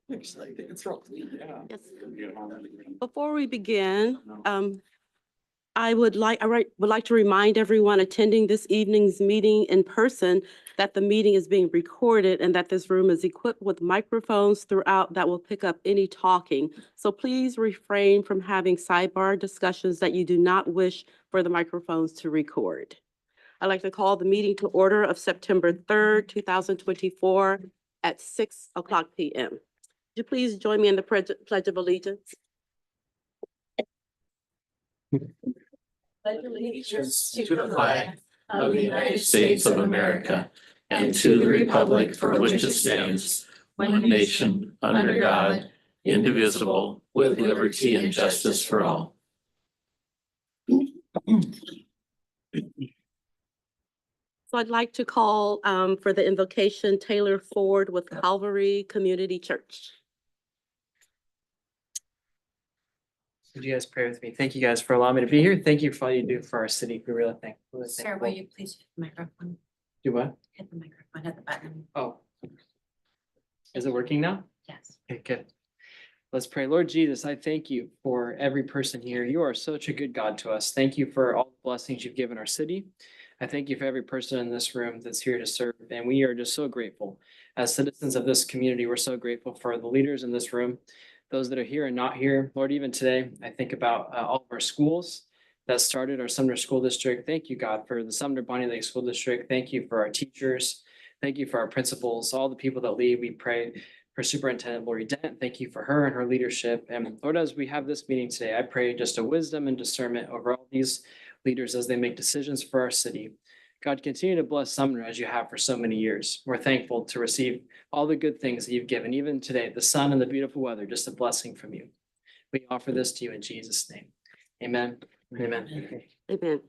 Yes. Before we begin, I would like to remind everyone attending this evening's meeting in person that the meeting is being recorded and that this room is equipped with microphones throughout that will pick up any talking. So please refrain from having sidebar discussions that you do not wish for the microphones to record. I'd like to call the meeting to order of September 3rd, 2024 at 6:00 p.m. Would you please join me in the Pledge of Allegiance? Pledge allegiance to the flag of the United States of America and to the republic for which it stands, one nation, under God, indivisible, with liberty and justice for all. So I'd like to call for the invocation Taylor Ford with Calvary Community Church. Would you guys pray with me? Thank you guys for allowing me to be here. Thank you for all you do for our city. We really thank you. Sir, will you please hit the microphone? Do what? Hit the microphone, hit the button. Oh. Is it working now? Yes. Okay, good. Let's pray. Lord Jesus, I thank you for every person here. You are such a good God to us. Thank you for all the blessings you've given our city. I thank you for every person in this room that's here to serve. And we are just so grateful. As citizens of this community, we're so grateful for the leaders in this room, those that are here and not here. Lord, even today, I think about all of our schools that started our Sumner School District. Thank you, God, for the Sumner Bonnie Lake School District. Thank you for our teachers. Thank you for our principals, all the people that lead. We pray for Superintendent Lori Dent. Thank you for her and her leadership. And Lord, as we have this meeting today, I pray just a wisdom and discernment over all these leaders as they make decisions for our city. God, continue to bless Sumner as you have for so many years. We're thankful to receive all the good things that you've given, even today, the sun and the beautiful weather, just a blessing from you. We offer this to you in Jesus' name. Amen. Amen. Amen.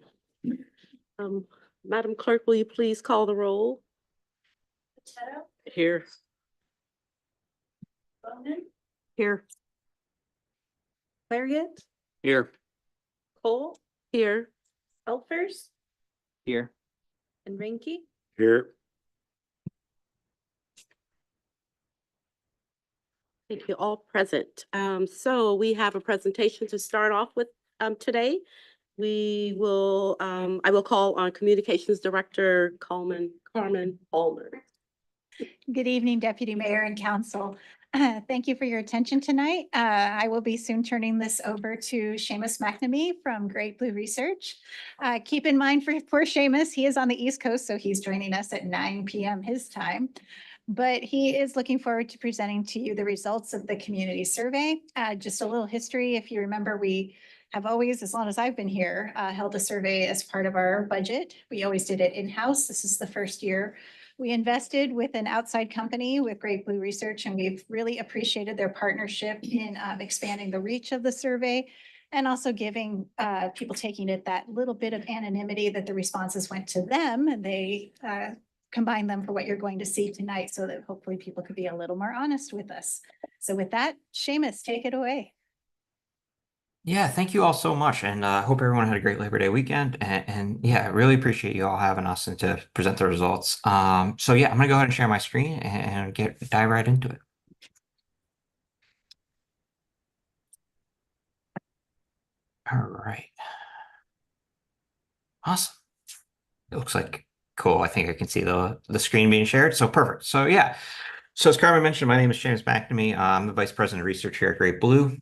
Madam Clerk, will you please call the roll? Potato, Here. Bowman, Here. Clariot, Here. Cole, Here. Elfers, Here. and Rinky. Here. Thank you, all present. So we have a presentation to start off with today. I will call on Communications Director Carmen Palmer. Good evening, Deputy Mayor and Council. Thank you for your attention tonight. I will be soon turning this over to Seamus McNamee from Great Blue Research. Keep in mind for poor Seamus, he is on the East Coast, so he's joining us at 9 p.m. his time. But he is looking forward to presenting to you the results of the community survey. Just a little history, if you remember, we have always, as long as I've been here, held a survey as part of our budget. We always did it in-house. This is the first year we invested with an outside company with Great Blue Research, and we've really appreciated their partnership in expanding the reach of the survey and also giving people taking it that little bit of anonymity that the responses went to them, and they combine them for what you're going to see tonight so that hopefully people could be a little more honest with us. So with that, Seamus, take it away. Yeah, thank you all so much, and hope everyone had a great Labor Day weekend. And yeah, I really appreciate you all having us and to present the results. So yeah, I'm gonna go ahead and share my screen and dive right into it. All right, awesome. It looks like cool. I think I can see the screen being shared. So perfect. So yeah. So as Carmen mentioned, my name is James McNamee. I'm the Vice President of Research here at Great Blue.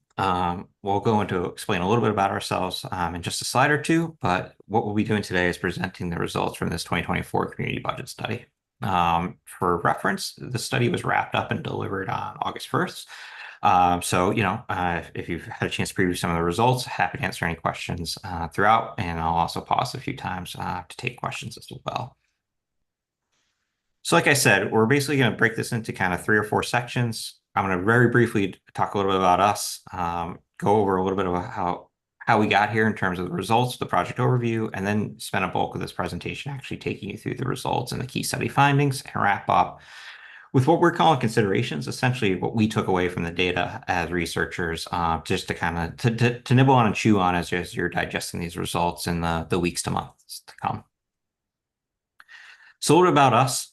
We'll go into explain a little bit about ourselves in just a slide or two, but what we'll be doing today is presenting the results from this 2024 community budget study. For reference, the study was wrapped up and delivered on August 1st. So, if you've had a chance to preview some of the results, happy to answer any questions throughout, and I'll also pause a few times to take questions as well. So like I said, we're basically going to break this into kind of 3 or 4 sections. I'm going to very briefly talk a little bit about us, go over a little bit about how we got here in terms of the results, the project overview, and then spend a bulk of this presentation actually taking you through the results and the key study findings, and wrap up with what we're calling considerations, essentially what we took away from the data as researchers, just to kind of to nibble on and chew on as you're digesting these results in the weeks to months to come. So a little bit about us.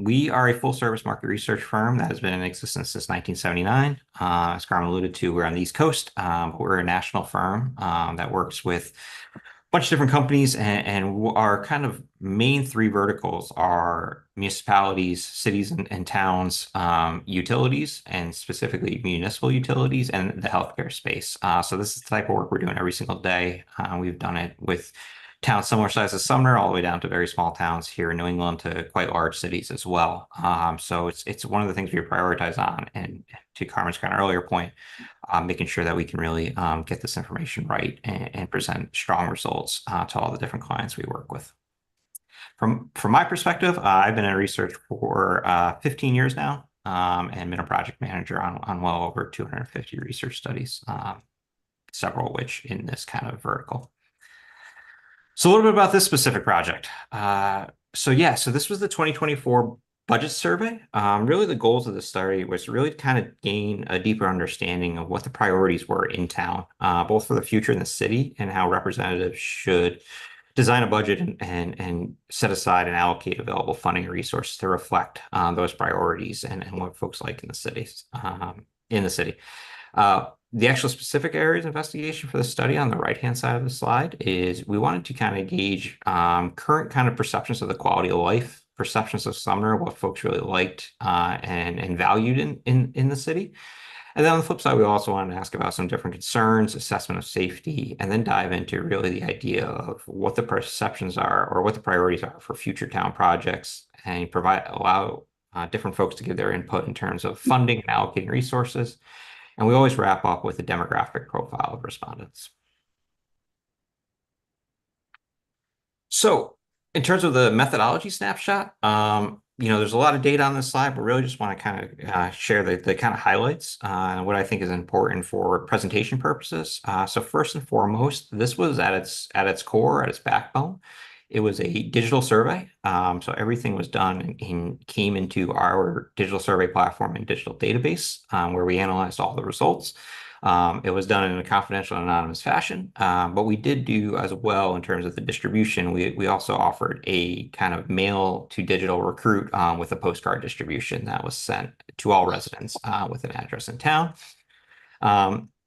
We are a full service market research firm that has been in existence since 1979. As Carmen alluded to, we're on the East Coast. But we're a national firm that works with a bunch of different companies, and our kind of main three verticals are municipalities, cities and towns, utilities, and specifically municipal utilities, and the healthcare space. So this is the type of work we're doing every single day. We've done it with towns similar size as Sumner, all the way down to very small towns here in New England to quite large cities as well. So it's one of the things we prioritize on. And to Carmen's kind of earlier point, making sure that we can really get this information right and present strong results to all the different clients we work with. From my perspective, I've been in research for 15 years now, and been a project manager on well over 250 research studies, several of which in this kind of vertical. So a little bit about this specific project. So this was the 2024 budget survey. Really the goals of the study was really to kind of gain a deeper understanding of what the priorities were in town, both for the future in the city and how representatives should design a budget and set aside and allocate available funding and resources to reflect those priorities and what folks like in the cities, in the city. The actual specific areas of investigation for the study on the right-hand side of the slide is we wanted to kind of gauge current kind of perceptions of the quality of life, perceptions of Sumner, what folks really liked and valued in the city. And then on the flip side, we also wanted to ask about some different concerns, assessment of safety, and then dive into really the idea of what the perceptions are or what the priorities are for future town projects, and allow different folks to give their input in terms of funding and allocating resources. And we always wrap up with a demographic profile of respondents. So in terms of the methodology snapshot, there's a lot of data on this slide, but really just want to kind of share the kind of highlights and what I think is important for presentation purposes. So first and foremost, this was at its core, at its backbone. It was a digital survey. So everything was done and came into our digital survey platform and digital database where we analyzed all the results. It was done in a confidential and anonymous fashion, but we did do as well in terms of the distribution. We also offered a kind of mail to digital recruit with a postcard distribution that was sent to all residents with an address in town.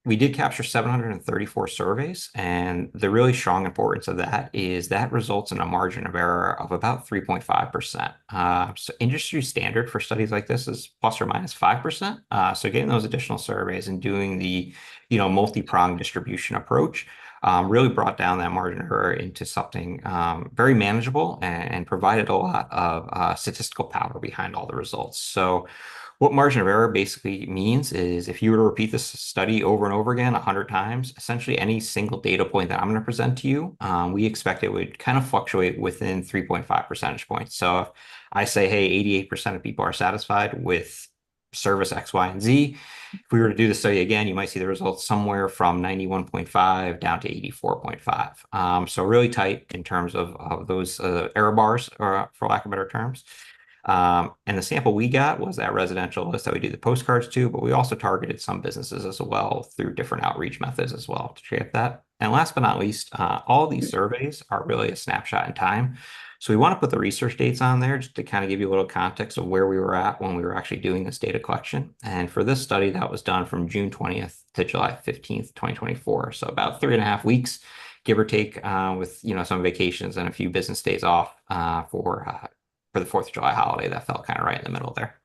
We did capture 734 surveys, and the really strong importance of that is that results in a margin of error of about 3.5%. So industry standard for studies like this is plus or minus 5%. So getting those additional surveys and doing the multi-pronged distribution approach really brought down that margin of error into something very manageable and provided a lot of statistical power behind all the results. So what margin of error basically means is if you were to repeat this study over and over again 100 times, essentially any single data point that I'm going to present to you, we expect it would kind of fluctuate within 3.5 percentage points. So if I say, hey, 88% of people are satisfied with service X, Y, and Z, if we were to do the study again, you might see the results somewhere from 91.5 down to 84.5. So really tight in terms of those error bars, or for lack of better terms. And the sample we got was that residential list that we do the postcards to, but we also targeted some businesses as well through different outreach methods as well to shape that. And last but not least, all these surveys are really a snapshot in time. So we want to put the research dates on there just to kind of give you a little context of where we were at when we were actually doing this data collection. And for this study, that was done from June 20th to July 15th, 2024. So about 3.5 weeks, give or take, with some vacations and a few business days off for the 4th of July holiday. That fell kind of right in the middle there.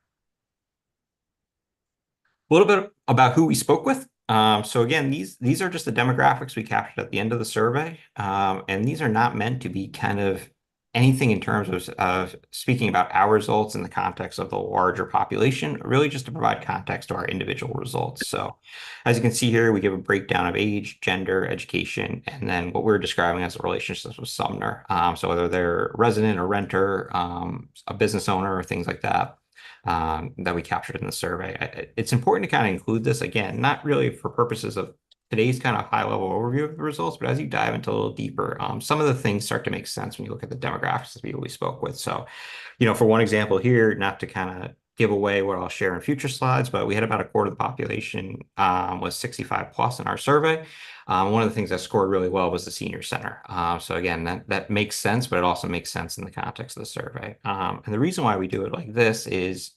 A little bit about who we spoke with. So again, these are just the demographics we captured at the end of the survey. And these are not meant to be kind of anything in terms of speaking about our results in the context of the larger population, really just to provide context to our individual results. So as you can see here, we give a breakdown of age, gender, education, and then what we're describing as relationships with Sumner. So whether they're resident or renter, a business owner, or things like that. That we captured in the survey. It's important to kind of include this, again, not really for purposes of today's kind of high level overview of the results, but as you dive into a little deeper, some of the things start to make sense when you look at the demographics of people we spoke with. So, for one example here, not to kind of give away what I'll share in future slides, but we had about a quarter of the population was 65 plus in our survey. One of the things that scored really well was the senior center. So again, that makes sense, but it also makes sense in the context of the survey. And the reason why we do it like this is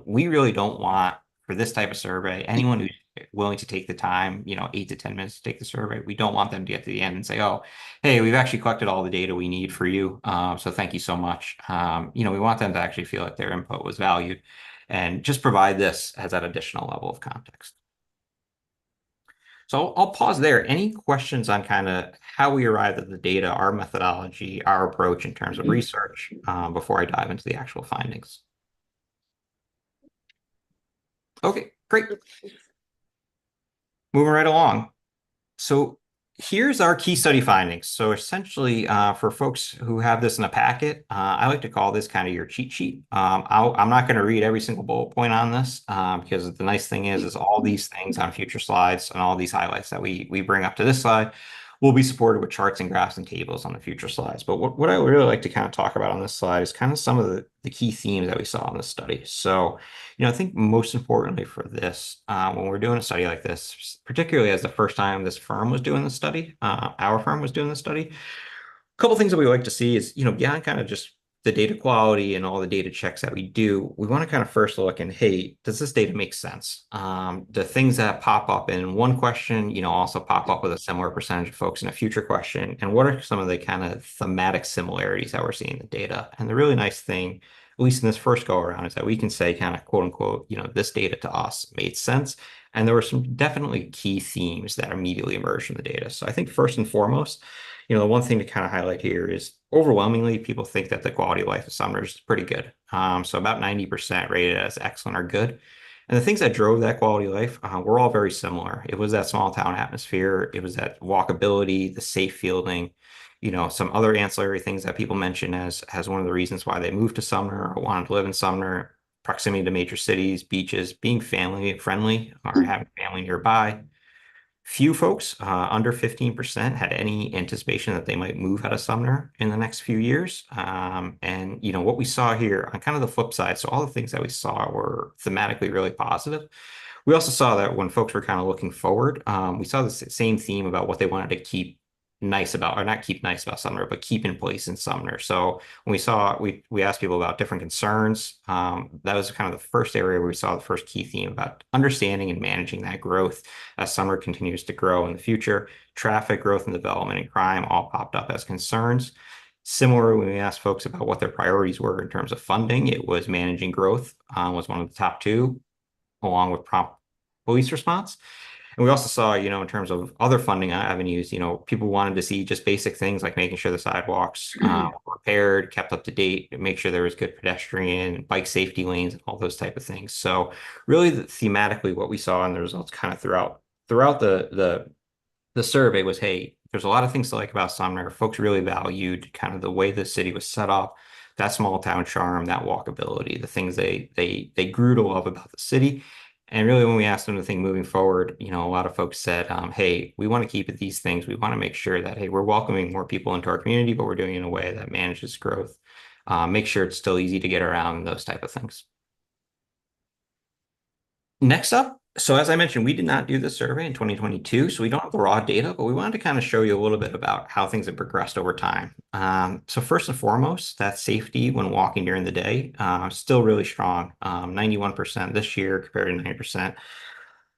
we really don't want, for this type of survey, anyone who's willing to take the time, 8 to 10 minutes to take the survey, we don't want them to get to the end and say, oh, hey, we've actually collected all the data we need for you. So thank you so much. We want them to actually feel like their input was valued and just provide this as that additional level of context. So I'll pause there. Any questions on kind of how we arrived at the data, our methodology, our approach in terms of research before I dive into the actual findings? Okay, great. Moving right along. So here's our key study findings. So essentially, for folks who have this in a packet, I like to call this kind of your cheat sheet. I'm not going to read every single bullet point on this because the nice thing is all these things on future slides and all these highlights that we bring up to this slide will be supported with charts and graphs and tables on the future slides. But what I would really like to kind of talk about on this slide is kind of some of the key themes that we saw in this study. So, I think most importantly for this, when we're doing a study like this, particularly as the first time this firm was doing the study, our firm was doing the study, a couple things that we like to see is, beyond kind of just the data quality and all the data checks that we do, we want to kind of first look and, hey, does this data make sense? The things that pop up in one question, also pop up with a similar percentage of folks in a future question. And what are some of the kind of thematic similarities that we're seeing in the data? And the really nice thing, at least in this first go around, is that we can say kind of quote unquote, this data to us made sense. And there were some definitely key themes that immediately emerged from the data. So I think first and foremost, the one thing to kind of highlight here is overwhelmingly people think that the quality of life of Sumner's is pretty good. So about 90% rated as excellent or good. And the things that drove that quality of life were all very similar. It was that small town atmosphere. It was that walkability, the safe fielding, some other ancillary things that people mention as one of the reasons why they moved to Sumner or wanted to live in Sumner, proximity to major cities, beaches, being family friendly or having family nearby. Few folks, under 15%, had any anticipation that they might move out of Sumner in the next few years. And what we saw here on kind of the flip side, so all the things that we saw were thematically really positive. We also saw that when folks were kind of looking forward, we saw the same theme about what they wanted to keep nice about, or not keep nice about Sumner, but keep in place in Sumner. So when we asked people about different concerns, that was kind of the first area where we saw the first key theme about understanding and managing that growth as Sumner continues to grow in the future. Traffic growth and development and crime all popped up as concerns. Similar, when we asked folks about what their priorities were in terms of funding, it was managing growth was one of the top two, along with prompt police response. And we also saw, in terms of other funding avenues, people wanted to see just basic things like making sure the sidewalks were repaired, kept up to date, make sure there was good pedestrian, bike safety lanes, and all those type of things. So really, thematically, what we saw in the results kind of throughout the survey was, hey, there's a lot of things to like about Sumner. Folks really valued kind of the way the city was set up, that small town charm, that walkability, the things they grew to love about the city. And really, when we asked them to think moving forward, a lot of folks said, hey, we want to keep it these things. We want to make sure that, hey, we're welcoming more people into our community, but we're doing it in a way that manages growth, make sure it's still easy to get around, those type of things. Next up, so as I mentioned, we did not do this survey in 2022, so we don't have the raw data, but we wanted to kind of show you a little bit about how things have progressed over time. So first and foremost, that safety when walking during the day, still really strong. 91% this year compared to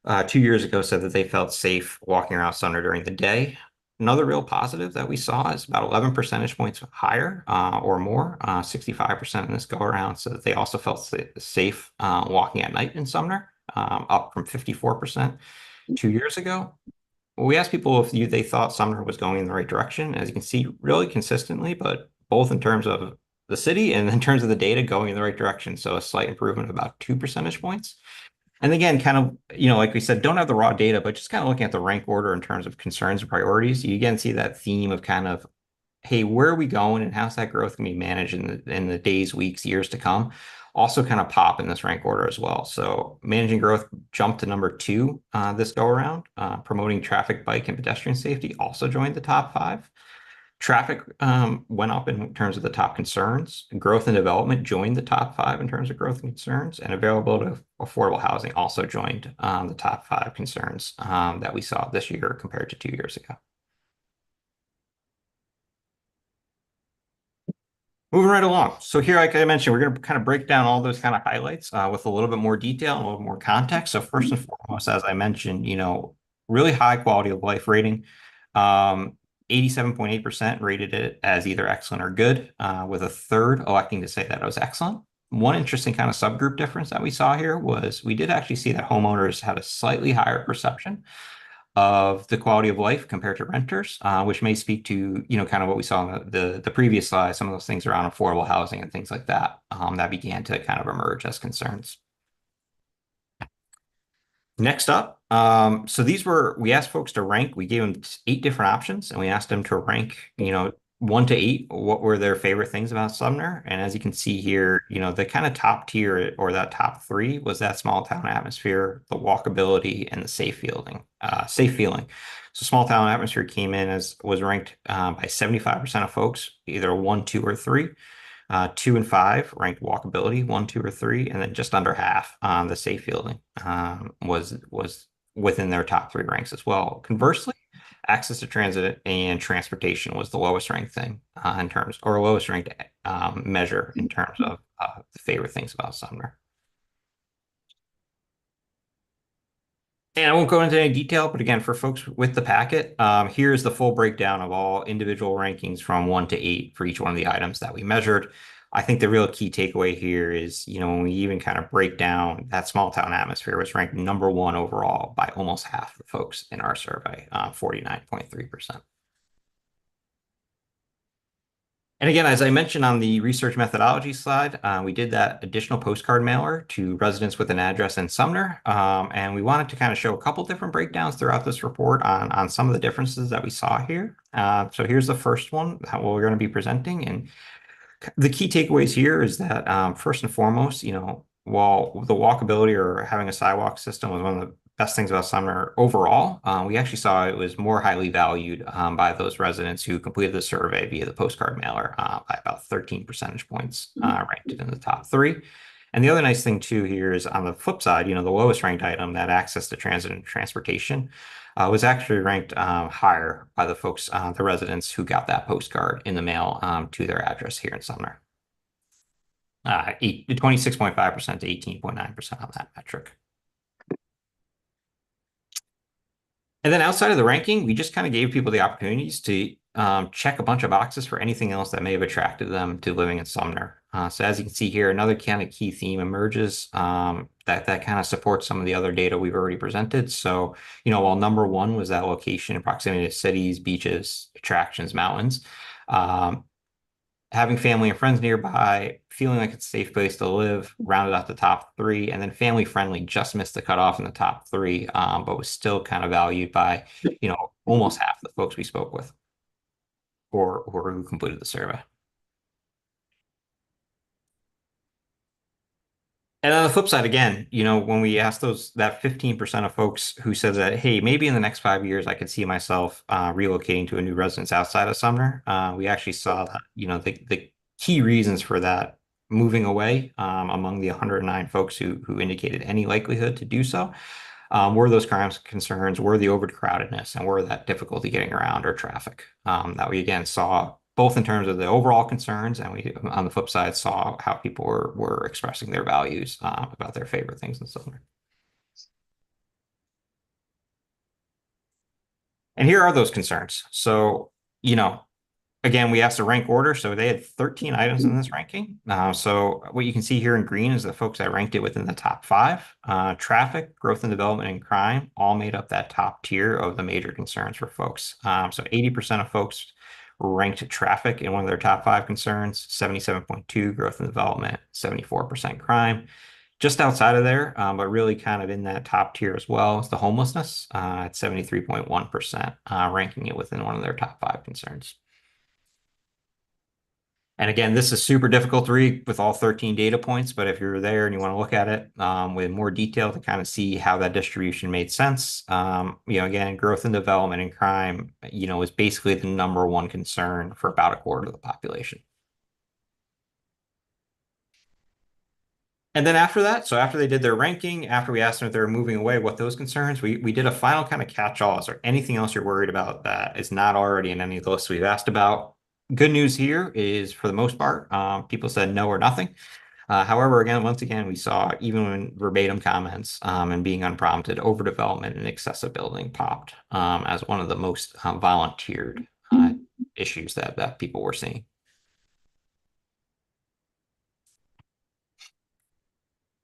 90%. 2 years ago said that they felt safe walking around Sumner during the day. Another real positive that we saw is about 11 percentage points higher or more, 65% in this go around, so that they also felt safe walking at night in Sumner. Up from 54% 2 years ago. We asked people if they thought Sumner was going in the right direction. As you can see, really consistently, but both in terms of the city and in terms of the data going in the right direction. So a slight improvement of about 2 percentage points. And again, kind of, like we said, don't have the raw data, but just kind of looking at the rank order in terms of concerns and priorities, you again see that theme of kind of, hey, where are we going and how's that growth going to be managed in the days, weeks, years to come? Also kind of pop in this rank order as well. So managing growth jumped to number 2 this go around. Promoting traffic, bike, and pedestrian safety also joined the top 5. Traffic went up in terms of the top concerns. Growth and development joined the top 5 in terms of growth and concerns, and availability of affordable housing also joined the top 5 concerns that we saw this year compared to 2 years ago. Moving right along. So here, like I mentioned, we're going to kind of break down all those kind of highlights with a little bit more detail and a little more context. So first and foremost, as I mentioned, really high quality of life rating. 87.8% rated it as either excellent or good, with a third electing to say that it was excellent. One interesting kind of subgroup difference that we saw here was we did actually see that homeowners had a slightly higher perception of the quality of life compared to renters, which may speak to, kind of what we saw in the previous slide, some of those things around affordable housing and things like that, that began to kind of emerge as concerns. Next up, so we asked folks to rank, we gave them 8 different options and we asked them to rank, 1 to 8, what were their favorite things about Sumner? And as you can see here, the kind of top tier or that top 3 was that small town atmosphere, the walkability, and the safe feeling. So small town atmosphere came in was ranked by 75% of folks, either 1, 2, or 3. 2 and 5 ranked walkability, 1, 2, or 3, and then just under half on the safe feeling was within their top 3 ranks as well. Conversely, access to transit and transportation was the lowest ranked thing lowest ranked measure in terms of the favorite things about Sumner. And I won't go into any detail, but again, for folks with the packet, here's the full breakdown of all individual rankings from 1 to 8 for each one of the items that we measured. I think the real key takeaway here is, when we even kind of break down that small town atmosphere was ranked number 1 overall by almost half the folks in our survey, 49.3%. And again, as I mentioned on the research methodology slide, we did that additional postcard mailer to residents with an address in Sumner. And we wanted to kind of show a couple different breakdowns throughout this report on some of the differences that we saw here. So here's the first one that we're going to be presenting. And the key takeaways here is that first and foremost, while the walkability or having a sidewalk system was one of the best things about Sumner overall, we actually saw it was more highly valued by those residents who completed the survey via the postcard mailer by about 13 percentage points, ranked it in the top 3. And the other nice thing too here is on the flip side, the lowest ranked item, that access to transit and transportation, was actually ranked higher by the folks, the residents who got that postcard in the mail to their address here in Sumner. 26.5% to 18.9% on that metric. And then outside of the ranking, we just kind of gave people the opportunities to check a bunch of boxes for anything else that may have attracted them to living in Sumner. So as you can see here, another kind of key theme emerges that kind of supports some of the other data we've already presented. So, while number 1 was that location and proximity to cities, beaches, attractions, mountains, having family and friends nearby, feeling like it's a safe place to live, rounded out the top 3, and then family friendly just missed the cutoff in the top 3, but was still kind of valued by, almost half the folks we spoke with or who completed the survey. And on the flip side, again, when we asked that 15% of folks who said that, hey, maybe in the next 5 years, I could see myself relocating to a new residence outside of Sumner, we actually saw that, the key reasons for that moving away among the 109 folks who indicated any likelihood to do so were those crimes concerns, were the overcrowdedness, and were that difficulty getting around or traffic that we again saw both in terms of the overall concerns, and we, on the flip side, saw how people were expressing their values about their favorite things in Sumner. And here are those concerns. So, again, we asked a rank order, so they had 13 items in this ranking. So what you can see here in green is the folks that ranked it within the top 5. Traffic, growth and development, and crime all made up that top tier of the major concerns for folks. So 80% of folks ranked traffic in one of their top 5 concerns, 77.2 growth and development, 74% crime. Just outside of there, but really kind of in that top tier as well, is the homelessness at 73.1%, ranking it within one of their top 5 concerns. And again, this is super difficult to read with all 13 data points, but if you're there and you want to look at it with more detail to kind of see how that distribution made sense, again, growth and development and crime, is basically the number one concern for about a quarter of the population. And then after that, so after they did their ranking, after we asked them if they were moving away, what those concerns, we did a final kind of catch-all. Is there anything else you're worried about that is not already in any of the lists we've asked about? Good news here is, for the most part, people said no or nothing. However, again, once again, we saw even when verbatim comments and being unprompted, overdevelopment and excessive building popped as one of the most volunteered issues that people were seeing.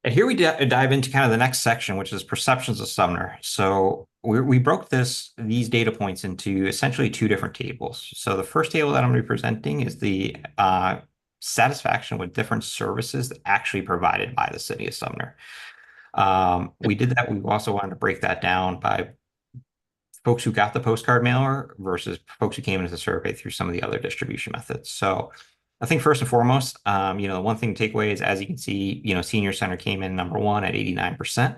And here we dive into kind of the next section, which is perceptions of Sumner. So we broke these data points into essentially two different tables. So the first table that I'm going to be presenting is the satisfaction with different services actually provided by the city of Sumner. We did that. We also wanted to break that down by folks who got the postcard mailer versus folks who came into the survey through some of the other distribution methods. So I think first and foremost, the one thing to take away is, as you can see, senior center came in number one at 89%.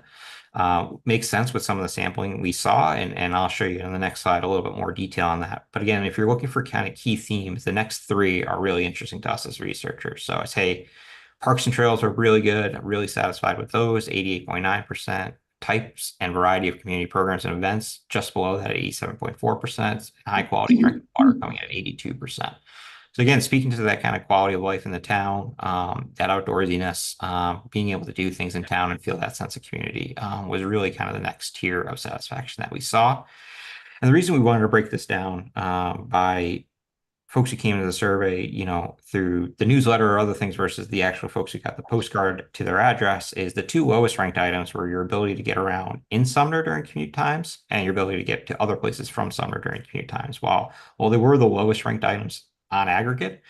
Makes sense with some of the sampling we saw, and I'll show you in the next slide a little bit more detail on that. But again, if you're looking for kind of key themes, the next three are really interesting to us as researchers. So I say parks and trails are really good, really satisfied with those, 88.9%. Types and variety of community programs and events just below that at 87.4%. High quality drinking water coming at 82%. So again, speaking to that kind of quality of life in the town, that outdoorsiness, being able to do things in town and feel that sense of community was really kind of the next tier of satisfaction that we saw. And the reason we wanted to break this down by folks who came into the survey, through the newsletter or other things versus the actual folks who got the postcard to their address, is the two lowest ranked items were your ability to get around in Sumner during commute times and your ability to get to other places from Sumner during commute times. While they were the lowest ranked items on aggregate,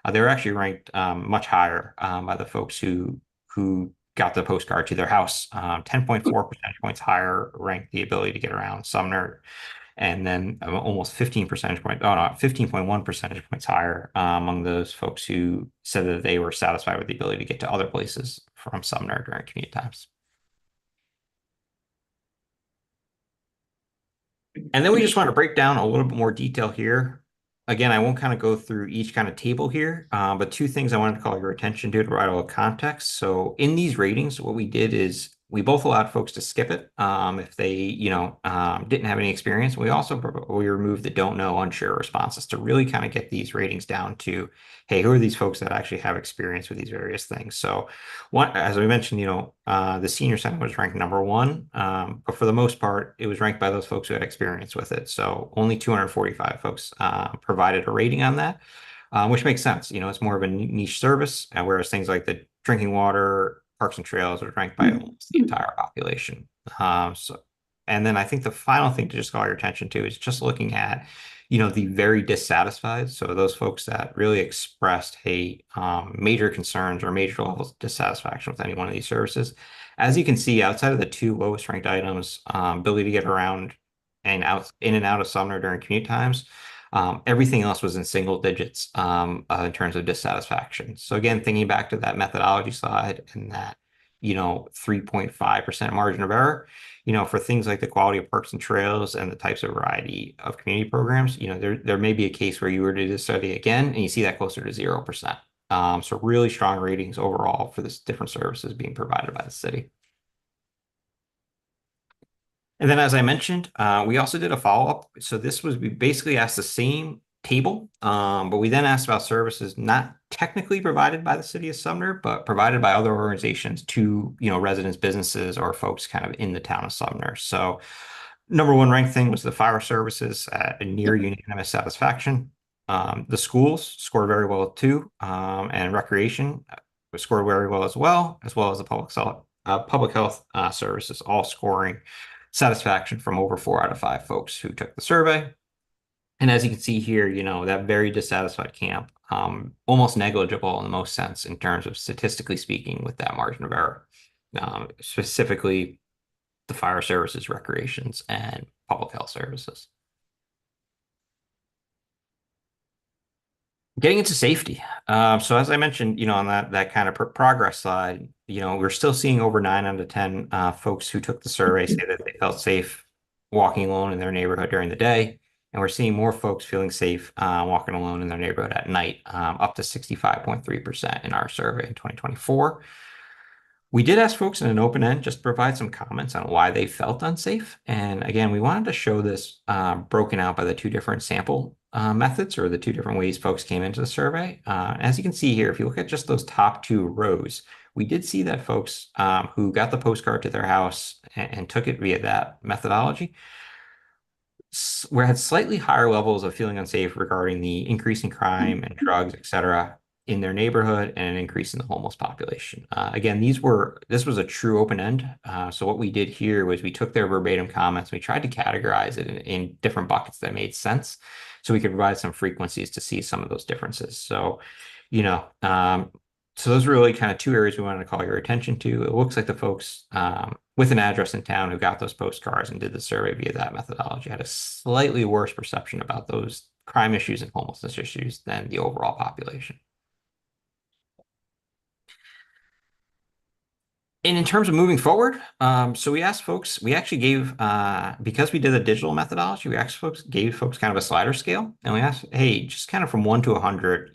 they were actually ranked much higher by the folks who got the postcard to their house. 10.4 percentage points higher ranked the ability to get around Sumner, and then almost 15 percentage points, 15.1 percentage points higher among those folks who said that they were satisfied with the ability to get to other places from Sumner during commute times. And then we just want to break down a little bit more detail here. Again, I won't kind of go through each kind of table here, but two things I wanted to call your attention to provide a little context. So in these ratings, what we did is we both allowed folks to skip it if they, didn't have any experience. We removed the don't know, unsure responses to really kind of get these ratings down to, hey, who are these folks that actually have experience with these various things? So as we mentioned, the senior center was ranked number one, but for the most part, it was ranked by those folks who had experience with it. So only 245 folks provided a rating on that, which makes sense. It's more of a niche service, whereas things like the drinking water, parks and trails are ranked by almost the entire population. And then I think the final thing to just call your attention to is just looking at, the very dissatisfied. So those folks that really expressed, hey, major concerns or major levels of dissatisfaction with any one of these services. As you can see, outside of the two lowest ranked items, ability to get around and in and out of Sumner during commute times, everything else was in single digits in terms of dissatisfaction. So again, thinking back to that methodology slide and that, 3.5% margin of error, for things like the quality of parks and trails and the types of variety of community programs, there may be a case where you were to do this study again and you see that closer to 0%. So really strong ratings overall for this different services being provided by the city. And then, as I mentioned, we also did a follow-up. So we basically asked the same table, but we then asked about services not technically provided by the city of Sumner, but provided by other organizations to, residents, businesses, or folks kind of in the town of Sumner. So number one ranked thing was the fire services at a near unanimous satisfaction. The schools scored very well too, and recreation scored very well, as well as the public health services, all scoring satisfaction from over 4 out of 5 folks who took the survey. And as you can see here, that very dissatisfied camp, almost negligible in the most sense in terms of statistically speaking with that margin of error, specifically the fire services, recreations, and public health services. Getting into safety. So as I mentioned, on that kind of progress slide, we're still seeing over 9 out of 10 folks who took the survey say that they felt safe walking alone in their neighborhood during the day. And we're seeing more folks feeling safe walking alone in their neighborhood at night, up to 65.3% in our survey in 2024. We did ask folks in an open end just to provide some comments on why they felt unsafe. And again, we wanted to show this broken out by the two different sample methods, or the two different ways folks came into the survey. As you can see here, if you look at just those top two rows, we did see that folks who got the postcard to their house and took it via that methodology we had slightly higher levels of feeling unsafe regarding the increase in crime and drugs, et cetera, in their neighborhood, and an increase in the homeless population. Again, this was a true open end. So what we did here was we took their verbatim comments, we tried to categorize it in different buckets that made sense, so we could provide some frequencies to see some of those differences. So, so those are really kind of two areas we wanted to call your attention to. It looks like the folks with an address in town who got those postcards and did the survey via that methodology had a slightly worse perception about those crime issues and homelessness issues than the overall population. And in terms of moving forward, so we asked folks, we actually gave, because we did a digital methodology, gave folks kind of a slider scale. And we asked, hey, just kind of from 1 to 100,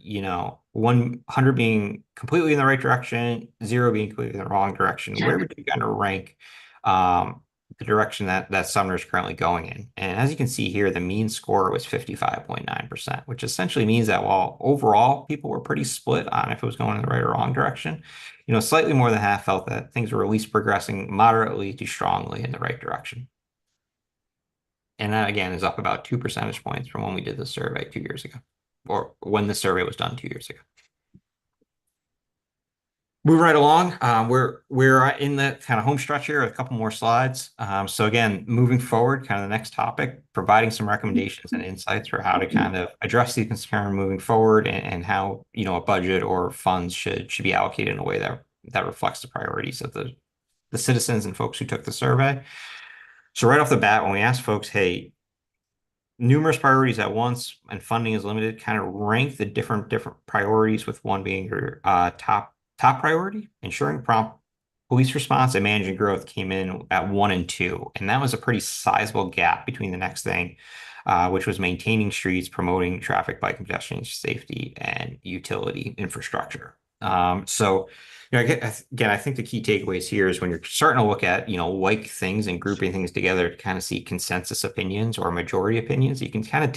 100 being completely in the right direction, 0 being completely in the wrong direction, where would you kind of rank the direction that Sumner is currently going in? And as you can see here, the mean score was 55.9%, which essentially means that while overall people were pretty split on if it was going in the right or wrong direction, slightly more than half felt that things were at least progressing moderately to strongly in the right direction. And that, again, is up about 2 percentage points from when we did the survey 2 years ago, or when the survey was done 2 years ago. Moving right along, we're in the kind of home stretch here, a couple more slides. So again, moving forward, kind of the next topic, providing some recommendations and insights for how to kind of address the concern moving forward, and how a budget or funds should be allocated in a way that reflects the priorities of the citizens and folks who took the survey. So right off the bat, when we ask folks, hey, numerous priorities at once and funding is limited, kind of rank the different priorities, with one being your top priority. Ensuring prompt police response and managing growth came in at 1 and 2, and that was a pretty sizable gap between the next thing, which was maintaining streets, promoting traffic, bike and pedestrian safety, and utility infrastructure. So again, I think the key takeaways here is when you're starting to look at, like things and grouping things together to kind of see consensus opinions or majority opinions, you can kind of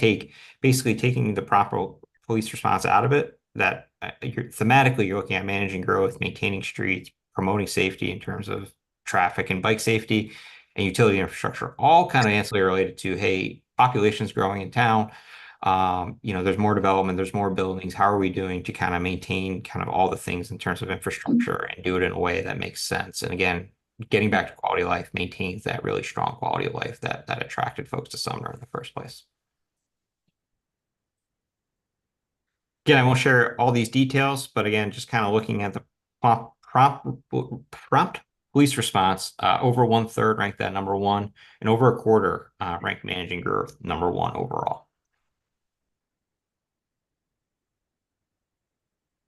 basically taking the proper police response out of it, that thematically you're looking at managing growth, maintaining streets, promoting safety in terms of traffic and bike safety, and utility infrastructure, all kind of ancillary related to, hey, population's growing in town. There's more development, there's more buildings. How are we doing to kind of maintain kind of all the things in terms of infrastructure and do it in a way that makes sense? And again, getting back to quality of life maintains that really strong quality of life that attracted folks to Sumner in the first place. Again, I won't share all these details, but again, just kind of looking at the prompt police response, over 1/3 ranked that number 1, and over a quarter ranked managing growth number 1 overall.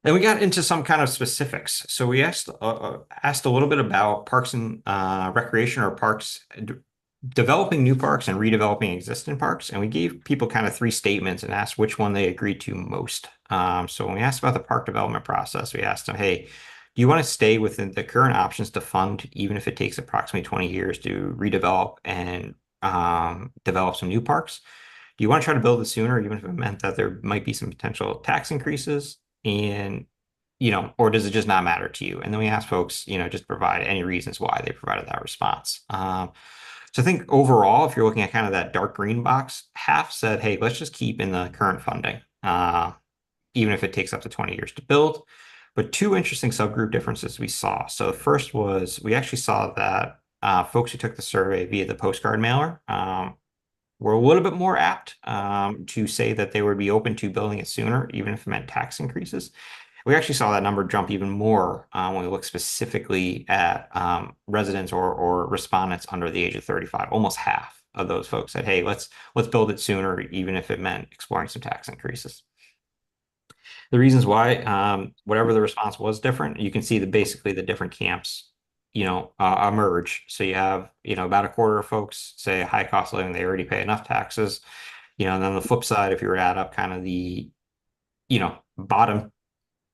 Then we got into some kind of specifics. So we asked a little bit about parks and recreation, or parks, developing new parks and redeveloping existing parks. And we gave people kind of 3 statements and asked which one they agreed to most. So when we asked about the park development process, we asked them, hey, do you want to stay within the current options to fund, even if it takes approximately 20 years to redevelop and develop some new parks? Do you want to try to build it sooner, even if it meant that there might be some potential tax increases? And, or does it just not matter to you? And then we asked folks, just provide any reasons why they provided that response. So I think overall, if you're looking at kind of that dark green box, half said, hey, let's just keep in the current funding, even if it takes up to 20 years to build. But 2 interesting subgroup differences we saw. So the first was, we actually saw that folks who took the survey via the postcard mailer were a little bit more apt to say that they would be open to building it sooner, even if it meant tax increases. We actually saw that number jump even more when we look specifically at residents or respondents under the age of 35. Almost half of those folks said, hey, let's build it sooner, even if it meant exploring some tax increases. The reasons why, whatever the response was different, you can see basically the different camps, emerge. So you have, about a quarter of folks say high cost of living, they already pay enough taxes. And then the flip side, if you were to add up kind of the, bottom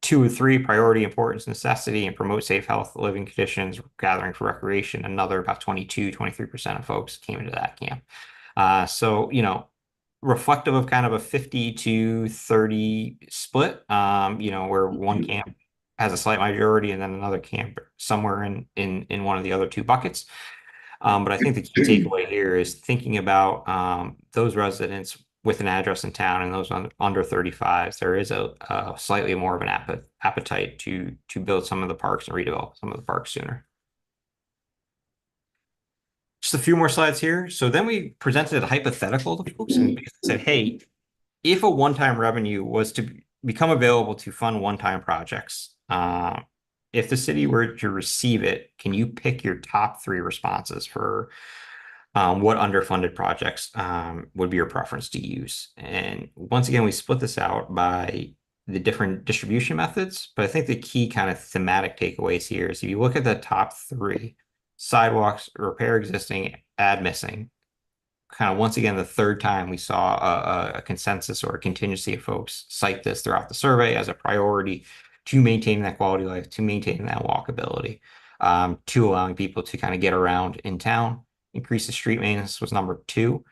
two or three, priority, importance, necessity, and promote safe health living conditions, gathering for recreation, another about 23% of folks came into that camp. So, reflective of kind of a 50-30 split, where one camp has a slight majority and then another camp somewhere in one of the other two buckets. But I think the key takeaway here is thinking about those residents with an address in town and those under 35. There is a slightly more of an appetite to build some of the parks and redevelop some of the parks sooner. Just a few more slides here. So then we presented a hypothetical to folks and said, hey, if a one-time revenue was to become available to fund one-time projects, if the city were to receive it, can you pick your top 3 responses for what underfunded projects would be your preference to use? And once again, we split this out by the different distribution methods, but I think the key kind of thematic takeaways here is if you look at the top 3, sidewalks, repair existing, add missing, kind of once again, the third time we saw a consensus or a contingency of folks cite this throughout the survey as a priority to maintain that quality of life, to maintain that walkability, to allowing people to kind of get around in town. Increase the street maintenance was number 2,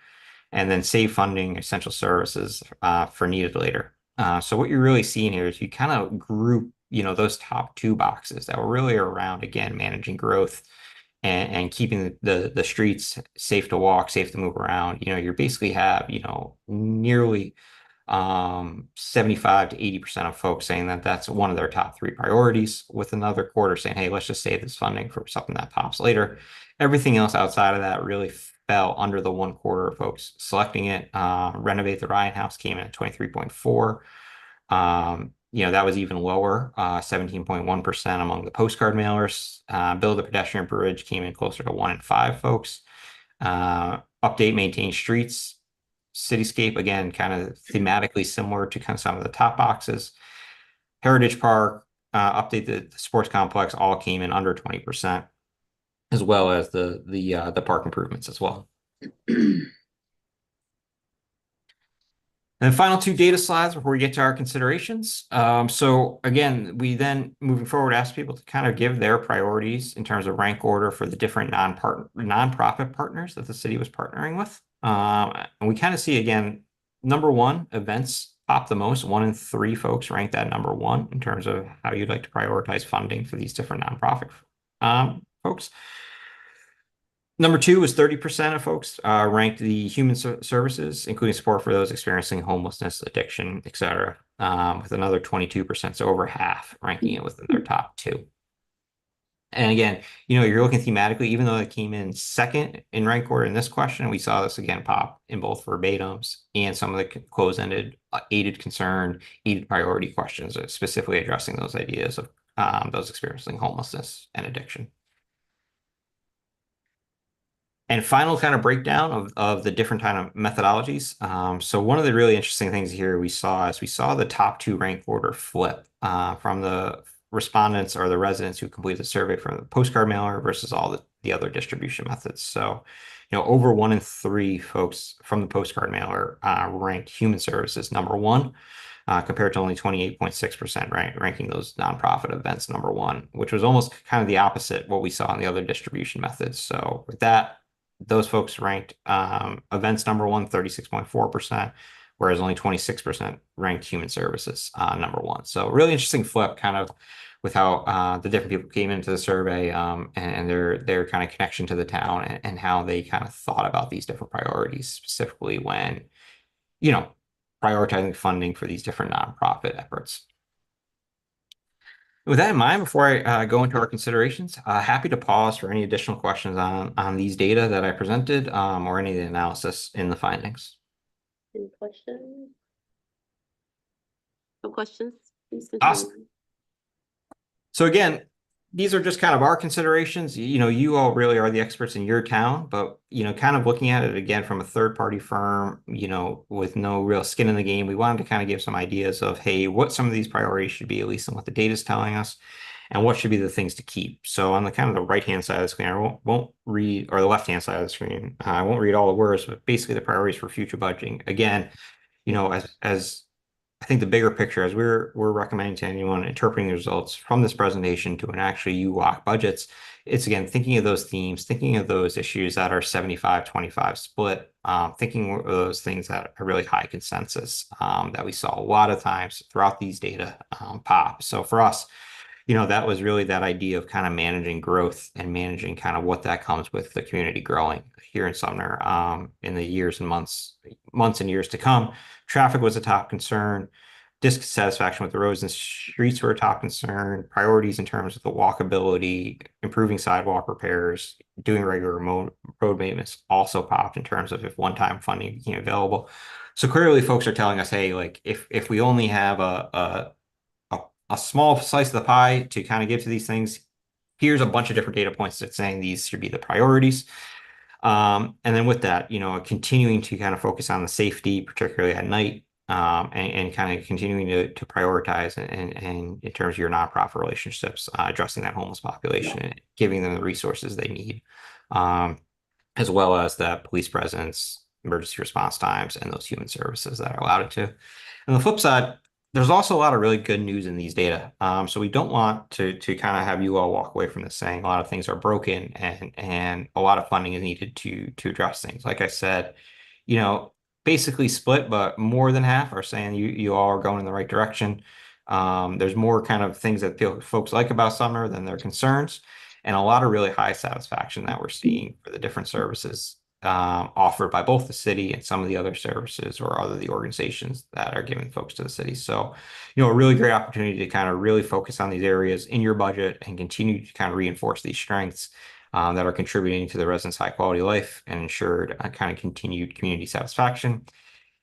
and then save funding essential services for needed later. So what you're really seeing here is you kind of group, those top 2 boxes that were really around, again, managing growth and keeping the streets safe to walk, safe to move around. You basically have, nearly 75 to 80% of folks saying that that's one of their top 3 priorities, with another quarter saying, hey, let's just save this funding for something that pops later. Everything else outside of that really fell under the 1/4 of folks selecting it. Renovate the Ryan House came in at 23.4. That was even lower, 17.1% among the postcard mailers. Build a pedestrian bridge came in closer to 1 in 5 folks. Update, maintain streets. Cityscape, again, kind of thematically similar to kind of some of the top boxes. Heritage Park, update the sports complex, all came in under 20%, as well as the park improvements as well. And the final 2 data slides before we get to our considerations. So again, we then, moving forward, ask people to kind of give their priorities in terms of rank order for the different nonprofit partners that the city was partnering with. And we kind of see, again, number 1, events pop the most. 1 in 3 folks ranked that number 1 in terms of how you'd like to prioritize funding for these different nonprofit folks. Number 2 was 30% of folks ranked the human services, including support for those experiencing homelessness, addiction, etc., with another 22%, so over half ranking it within their top 2. And again, you're looking thematically, even though it came in second in rank order in this question, we saw this again pop in both verbatims and some of the close-ended aided concern, aided priority questions, specifically addressing those ideas of those experiencing homelessness and addiction. And final kind of breakdown of the different kind of methodologies. So one of the really interesting things here we saw the top 2 rank order flip from the respondents or the residents who completed the survey from the postcard mailer versus all the other distribution methods. So, over 1 in 3 folks from the postcard mailer ranked human services number 1. Compared to only 28.6%, right, ranking those nonprofit events number 1, which was almost kind of the opposite what we saw in the other distribution methods. So with that, those folks ranked events number 1, 36.4%, whereas only 26% ranked human services number 1. So really interesting flip kind of with how the different people came into the survey and their kind of connection to the town and how they kind of thought about these different priorities, specifically when, prioritizing funding for these different nonprofit efforts. With that in mind, before I go into our considerations, happy to pause for any additional questions on these data that I presented or any of the analysis in the findings. Any questions? No questions? Please Awesome. continue. So again, these are just kind of our considerations. You know, you all really are the experts in your town, but you know, kind of looking at it again from a third party firm, you know, with no real skin in the game, we wanted to kind of give some ideas of, hey, what some of these priorities should be, at least in what the data is telling us, and what should be the things to keep. So on the kind of the right-hand side of the screen, I won't read, or the left-hand side of the screen, I won't read all the words, but basically the priorities for future budgeting. Again, you know, as I think the bigger picture, as we're recommending to anyone interpreting the results from this presentation to an actual UWOC budgets, it's again thinking of those themes, thinking of those issues that are 75-25 split, thinking of those things that are really high consensus that we saw a lot of times throughout these data pop. So for us, you know, that was really that idea of kind of managing growth and managing kind of what that comes with the community growing here in Sumner in the years and months and years to come. Traffic was a top concern. Dissatisfaction with the roads and streets were a top concern. Priorities in terms of the walkability, improving sidewalk repairs, doing regular road maintenance also popped in terms of if one-time funding became available. So clearly folks are telling us, hey, like if we only have a small slice of the pie to kind of give to these things, here's a bunch of different data points that's saying these should be the priorities. And then with that, you know, continuing to kind of focus on the safety, particularly at night, and kind of continuing to prioritize and in terms of your nonprofit relationships, addressing that homeless population and giving them the resources they need, as well as the police presence, emergency response times, and those human services that are allowed to. On the flip side, there's also a lot of really good news in these data. So we don't want to kind of have you all walk away from this saying a lot of things are broken and a lot of funding is needed to address things. Like I said, you know, basically split, but more than half are saying you all are going in the right direction. There's more kind of things that folks like about Sumner than their concerns, and a lot of really high satisfaction that we're seeing for the different services offered by both the city and some of the other services or other the organizations that are giving folks to the city. So, you know, a really great opportunity to kind of really focus on these areas in your budget and continue to kind of reinforce these strengths that are contributing to the residents' high quality life and ensured kind of continued community satisfaction.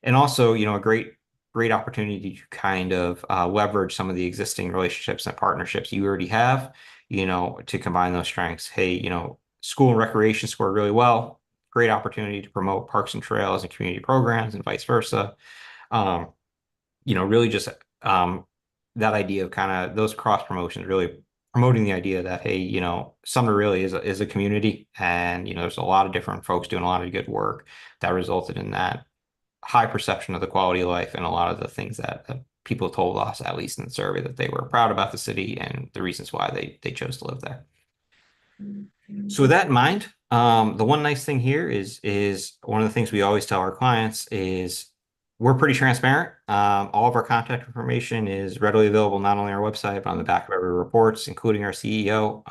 And also, you know, a great opportunity to kind of leverage some of the existing relationships and partnerships you already have, you know, to combine those strengths. Hey, you know, school and recreation scored really well. Great opportunity to promote parks and trails and community programs and vice versa. Um, you know, really just that idea of kind of those cross promotions, really promoting the idea that, hey, you know, Sumner really is a community, and you know, there's a lot of different folks doing a lot of good work that resulted in that high perception of the quality of life and a lot of the things that people told us, at least in the survey, that they were proud about the city and the reasons why they chose to live there. So with that in mind, the one nice thing here is one of the things we always tell our clients is we're pretty transparent. All of our contact information is readily available not only on our website, but on the back of every reports, including our CEO.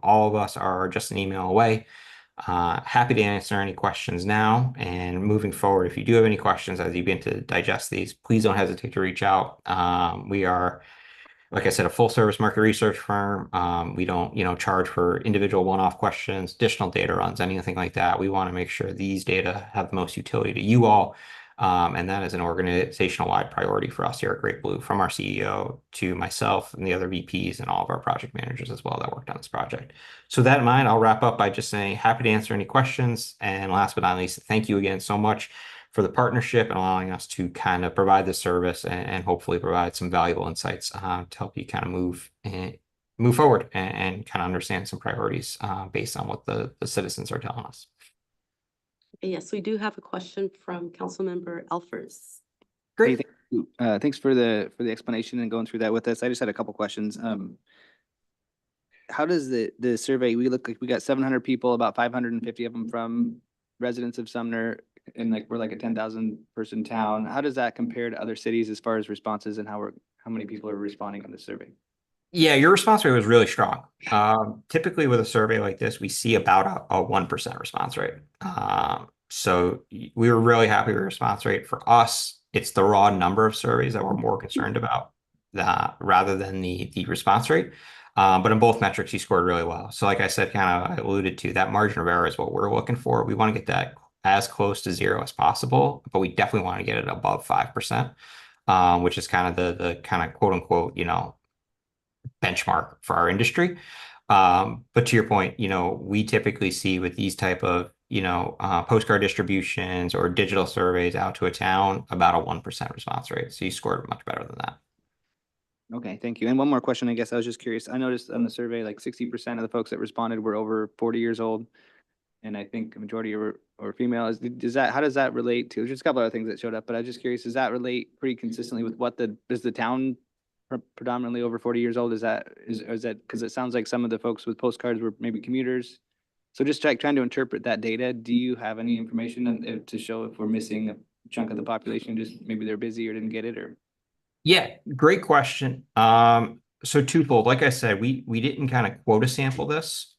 All of us are just an email away. Happy to answer any questions now and moving forward. If you do have any questions as you begin to digest these, please don't hesitate to reach out. We are, like I said, a full service market research firm. We don't, you know, charge for individual one-off questions, additional data runs, anything like that. We want to make sure these data have the most utility to you all. And that is an organizational wide priority for us here at Great Blue, from our CEO to myself and the other VPs and all of our project managers as well that worked on this project. So that in mind, I'll wrap up by just saying happy to answer any questions. And last but not least, thank you again so much for the partnership and allowing us to kind of provide this service and hopefully provide some valuable insights to help you kind of move forward and kind of understand some priorities based on what the citizens are telling us. Yes, we do have a question from Councilmember Elfers. Great. Hey, thank you. Thanks for the explanation and going through that with us. I just had a couple questions. How does the survey, we look like we got 700 people, about 550 of them from residents of Sumner, and like we're like a 10,000 person town. How does that compare to other cities as far as responses and how many people are responding on the survey? Yeah, your response rate was really strong. Typically with a survey like this, we see about a 1% response rate. So we were really happy with the response rate. For us, it's the raw number of surveys that we're more concerned about rather than the response rate. But in both metrics, you scored really well. So like I said, kind of I alluded to, that margin of error is what we're looking for. We want to get that as close to zero as possible, but we definitely want to get it above 5%, which is kind of the kind of quote unquote, you know, benchmark for our industry. But to your point, we typically see with these type of, postcard distributions or digital surveys out to a town, about a 1% response rate. So you scored much better than that. Okay, thank you. And one more question, I guess. I was just curious. I noticed on the survey, like 60% of the folks that responded were over 40 years old. And I think a majority were female. How does that relate to, just a couple other things that showed up, but I'm just curious, does that relate pretty consistently with is the town predominantly over 40 years old? Is that, because it sounds like some of the folks with postcards were maybe commuters. So just trying to interpret that data, do you have any information to show if we're missing a chunk of the population, just maybe they're busy or didn't get it, or? Yeah, great question. So twofold, like I said, we didn't kind of quota sample this,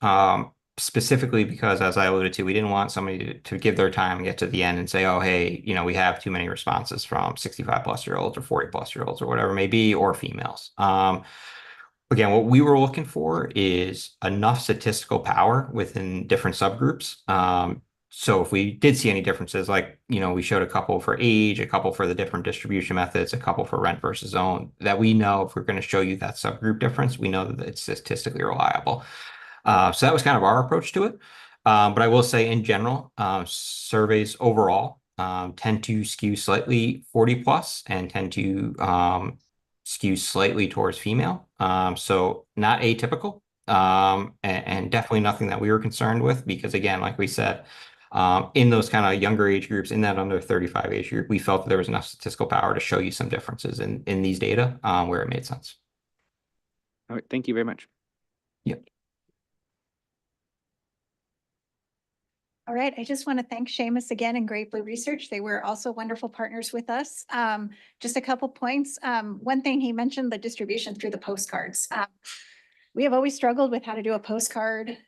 specifically because, as I alluded to, we didn't want somebody to give their time and get to the end and say, oh, hey, we have too many responses from 65+-year-olds or 40+-year-olds or whatever it may be, or females. Again, what we were looking for is enough statistical power within different subgroups. So if we did see any differences, like, we showed a couple for age, a couple for the different distribution methods, a couple for rent versus own, that we know if we're going to show you that subgroup difference, we know that it's statistically reliable. So that was kind of our approach to it. But I will say in general, surveys overall tend to skew slightly 40+ and tend to skew slightly towards female. So not atypical, and definitely nothing that we were concerned with, because again, like we said, in those kind of younger age groups, in that under 35 age group, we felt that there was enough statistical power to show you some differences in these data where it made sense. All right, thank you very much. Yep. All right, I just want to thank Seamus again and Great Blue Research. They were also wonderful partners with us. Just a couple points. One thing he mentioned, the distribution through the postcards. We have always struggled with how to do a postcard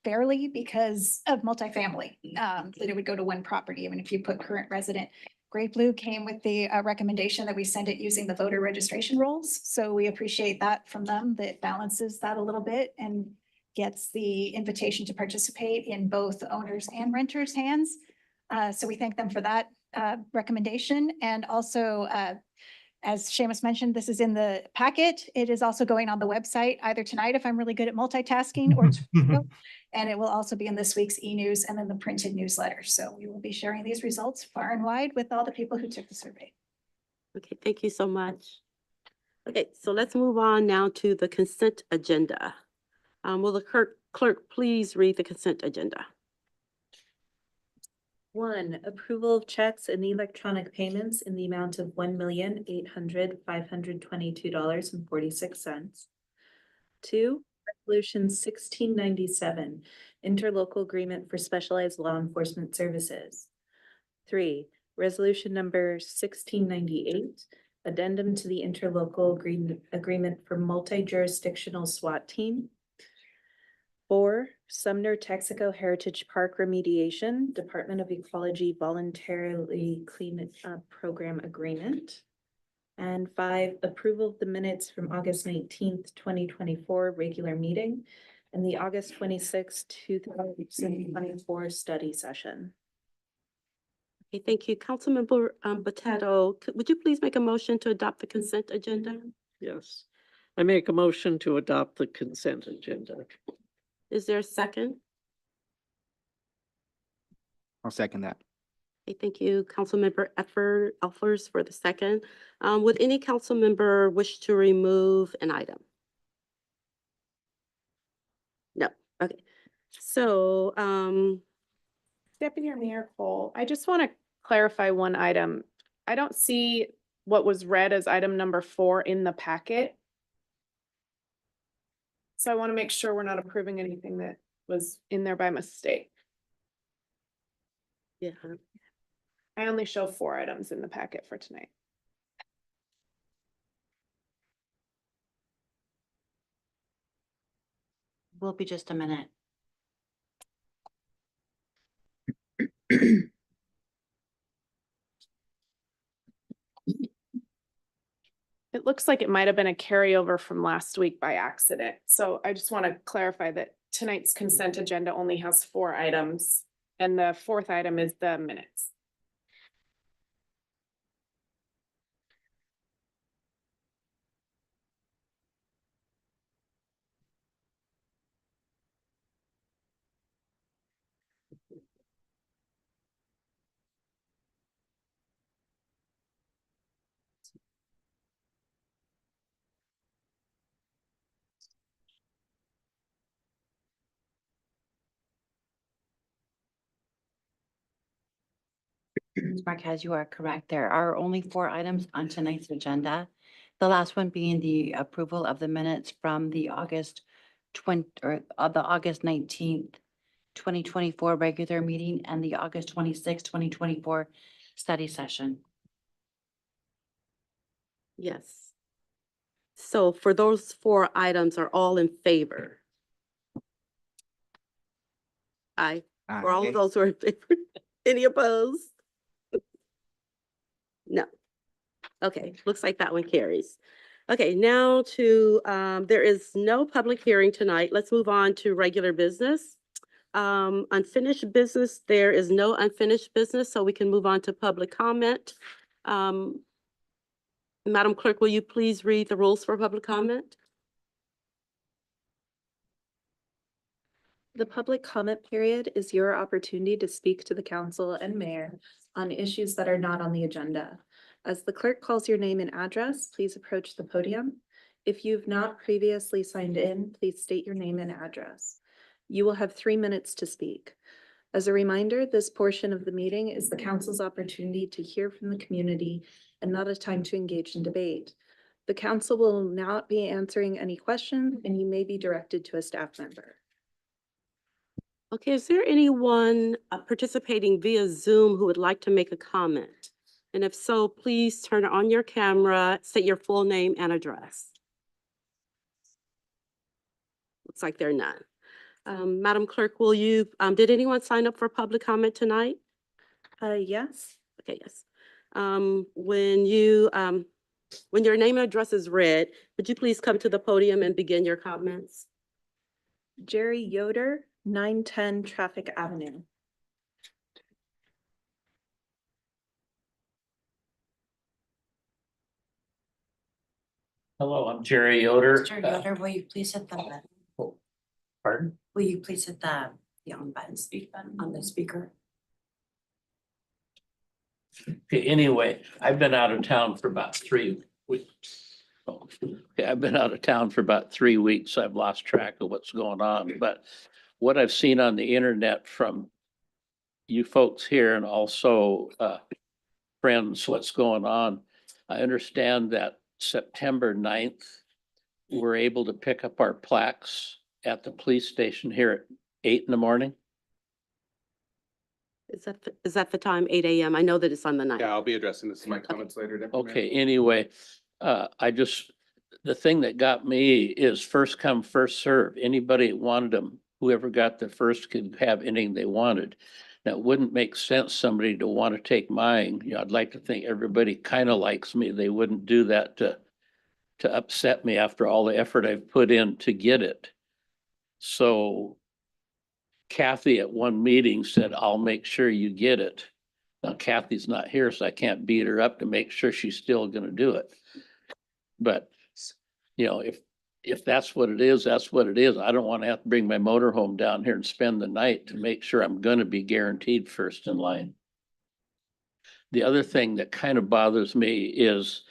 fairly because of multifamily, that it would go to one property, even if you put current resident. Great Blue came with the recommendation that we send it using the voter registration rolls. So we appreciate that from them. That balances that a little bit and gets the invitation to participate in both owners and renters' hands. So we thank them for that recommendation. And also, as Seamus mentioned, this is in the packet. It is also going on the website either tonight if I'm really good at multitasking, or tomorrow. And it will also be in this week's e-news and then the printed newsletter. So we will be sharing these results far and wide with all the people who took the survey. Okay, thank you so much. Okay, so let's move on now to the consent agenda. Will the clerk please read the consent agenda? 1, approval of checks and electronic payments in the amount of $1,800,522.46. 2, resolution 1697, interlocal agreement for specialized law enforcement services. 3, resolution number 1698, addendum to the interlocal agreement for multi-jurisdictional SWAT team. 4, Sumner Texaco Heritage Park remediation, Department of Ecology voluntarily clean up program agreement. And 5, approval of the minutes from August 19th, 2024 regular meeting and the August 26th, 2024 study session. Okay, thank you. Councilmember Botetto, would you please make a motion to adopt the consent agenda? Yes. I make a motion to adopt the consent agenda. Is there a second? I'll second that. Okay, thank you, Councilmember Elfers for the second. Would any council member wish to remove an item? No, okay. So, Deputy Mayor Cole, I just want to clarify one item. I don't see what was read as item number 4 in the packet. So I want to make sure we're not approving anything that was in there by mistake. yeah, I only show 4 items in the packet for tonight. Will be just a minute. It looks like it might have been a carryover from last week by accident. So I just want to clarify that tonight's consent agenda only has 4 items, and the 4th item is the minutes. Ms. Marquez, you are correct. There are only 4 items on tonight's agenda. The last one being the approval of the minutes from the August 19th, 2024 regular meeting and the August 26th, 2024 study session. Yes. So for those 4 items are all in favor? Aye. For all of those who are in favor, any opposed? No. Okay, looks like that one carries. Okay, now to, there is no public hearing tonight. Let's move on to regular business. Unfinished business, there is no unfinished business, so we can move on to public comment. Madam Clerk, will you please read the rules for public comment? The public comment period is your opportunity to speak to the council and mayor on issues that are not on the agenda. As the clerk calls your name and address, please approach the podium. If you've not previously signed in, please state your name and address. You will have 3 minutes to speak. As a reminder, this portion of the meeting is the council's opportunity to hear from the community and not a time to engage in debate. The council will not be answering any questions, and you may be directed to a staff member. Okay, is there anyone participating via Zoom who would like to make a comment? And if so, please turn on your camera, state your full name and address. Looks like there are none. Madam Clerk, will you, did anyone sign up for public comment tonight? Yes. Okay, yes. When your name and address is read, would you please come to the podium and begin your comments? Jerry Yoder, 910 Traffic Avenue. Hello, I'm Jerry Yoder. Mr. Yoder, will you please hit the button? Pardon? Will you please hit the on button, speak button on the speaker? Okay, anyway, I've been out of town for about 3 weeks. Oh, okay, I've been out of town for about 3 weeks. I've lost track of what's going on, but what I've seen on the internet from you folks here and also friends, what's going on. I understand that September 9th, we're able to pick up our plaques at the police station here at 8 in the morning. Is that the time, 8 a.m.? I know that it's on the night. Yeah, I'll be addressing this in my comments later. Deputy Mayor. Okay, anyway, the thing that got me is first come, first serve. Anybody that wanted them, whoever got the first could have anything they wanted. Now, it wouldn't make sense somebody to want to take mine. You know, I'd like to think everybody kind of likes me. They wouldn't do that to upset me after all the effort I've put in to get it. So Kathy at one meeting said, I'll make sure you get it. Now Kathy's not here, so I can't beat her up to make sure she's still gonna do it. But, you know, if that's what it is, that's what it is. I don't want to have to bring my motorhome down here and spend the night to make sure I'm gonna be guaranteed first in line. The other thing that kind of bothers me is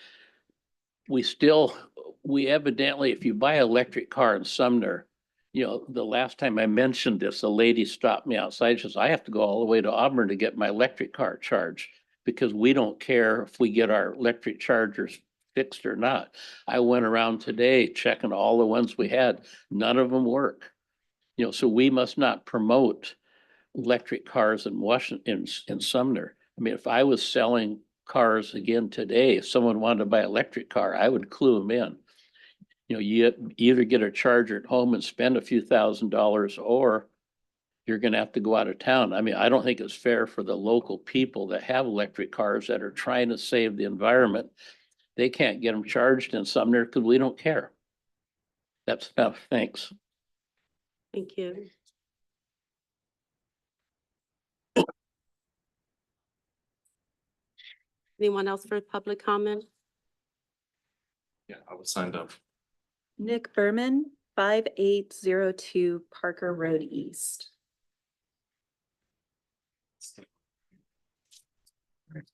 we evidently, if you buy an electric car in Sumner, you know, the last time I mentioned this, a lady stopped me outside. She says, I have to go all the way to Auburn to get my electric car charged because we don't care if we get our electric chargers fixed or not. I went around today checking all the ones we had. None of them work. You know, so we must not promote electric cars in Washington, in Sumner. I mean, if I was selling cars again today, if someone wanted to buy an electric car, I would clue them in. You know, you either get a charger at home and spend a few $1,000s, or you're gonna have to go out of town. I mean, I don't think it's fair for the local people that have electric cars that are trying to save the environment. They can't get them charged in Sumner because we don't care. That's enough. Thanks. Thank you. Anyone else for public comment? Yeah, I was signed up. Nick Berman, 5802 Parker Road East.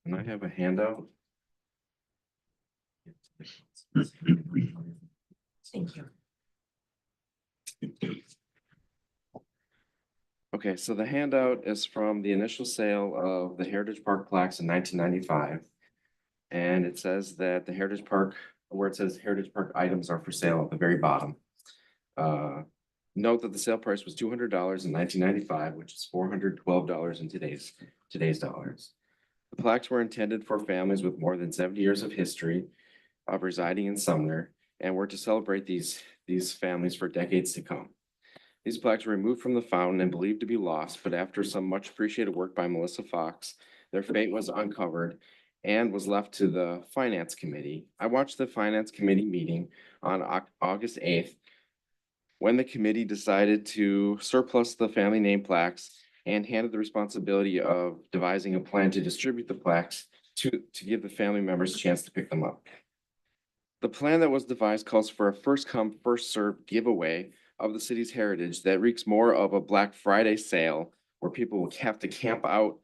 And I have a handout. Thank you. Okay, so the handout is from the initial sale of the Heritage Park plaques in 1995. And it says that the Heritage Park, where it says Heritage Park items are for sale at the very bottom. Note that the sale price was $200 in 1995, which is $412 in today's dollars. The plaques were intended for families with more than 70 years of history of residing in Sumner and were to celebrate these families for decades to come. These plaques were removed from the fountain and believed to be lost, but after some much appreciated work by Melissa Fox, their fate was uncovered and was left to the Finance Committee. I watched the Finance Committee meeting on August 8th when the committee decided to surplus the family name plaques and handed the responsibility of devising a plan to distribute the plaques to give the family members a chance to pick them up. The plan that was devised calls for a first come, first served giveaway of the city's heritage that reeks more of a Black Friday sale where people will have to camp out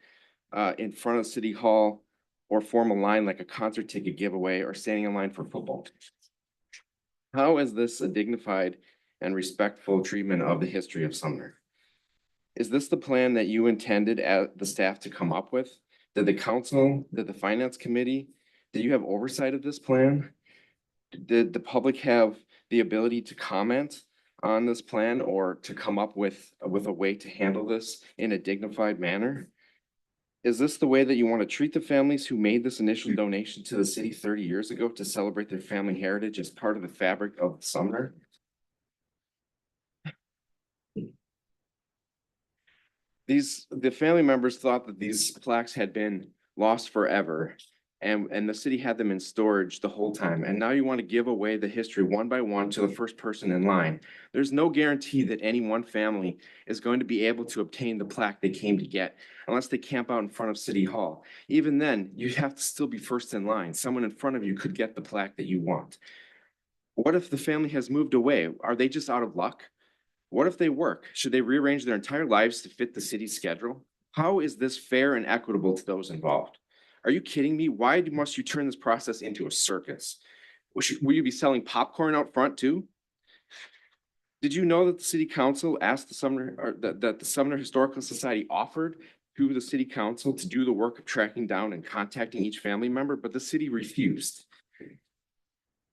in front of City Hall or form a line like a concert ticket giveaway or standing in line for football. How is this a dignified and respectful treatment of the history of Sumner? Is this the plan that you intended the staff to come up with? Did the council, did the finance committee, did you have oversight of this plan? Did the public have the ability to comment on this plan or to come up with a way to handle this in a dignified manner? Is this the way that you want to treat the families who made this initial donation to the city 30 years ago to celebrate their family heritage as part of the fabric of Sumner? The family members thought that these plaques had been lost forever and the city had them in storage the whole time. And now you want to give away the history one by one to the first person in line. There's no guarantee that any one family is going to be able to obtain the plaque they came to get unless they camp out in front of City Hall. Even then, you have to still be first in line. Someone in front of you could get the plaque that you want. What if the family has moved away? Are they just out of luck? What if they work? Should they rearrange their entire lives to fit the city's schedule? How is this fair and equitable to those involved? Are you kidding me? Why must you turn this process into a circus? Will you be selling popcorn out front too? Did you know that the city council asked the Sumner, or that the Sumner Historical Society offered to the city council to do the work of tracking down and contacting each family member, but the city refused?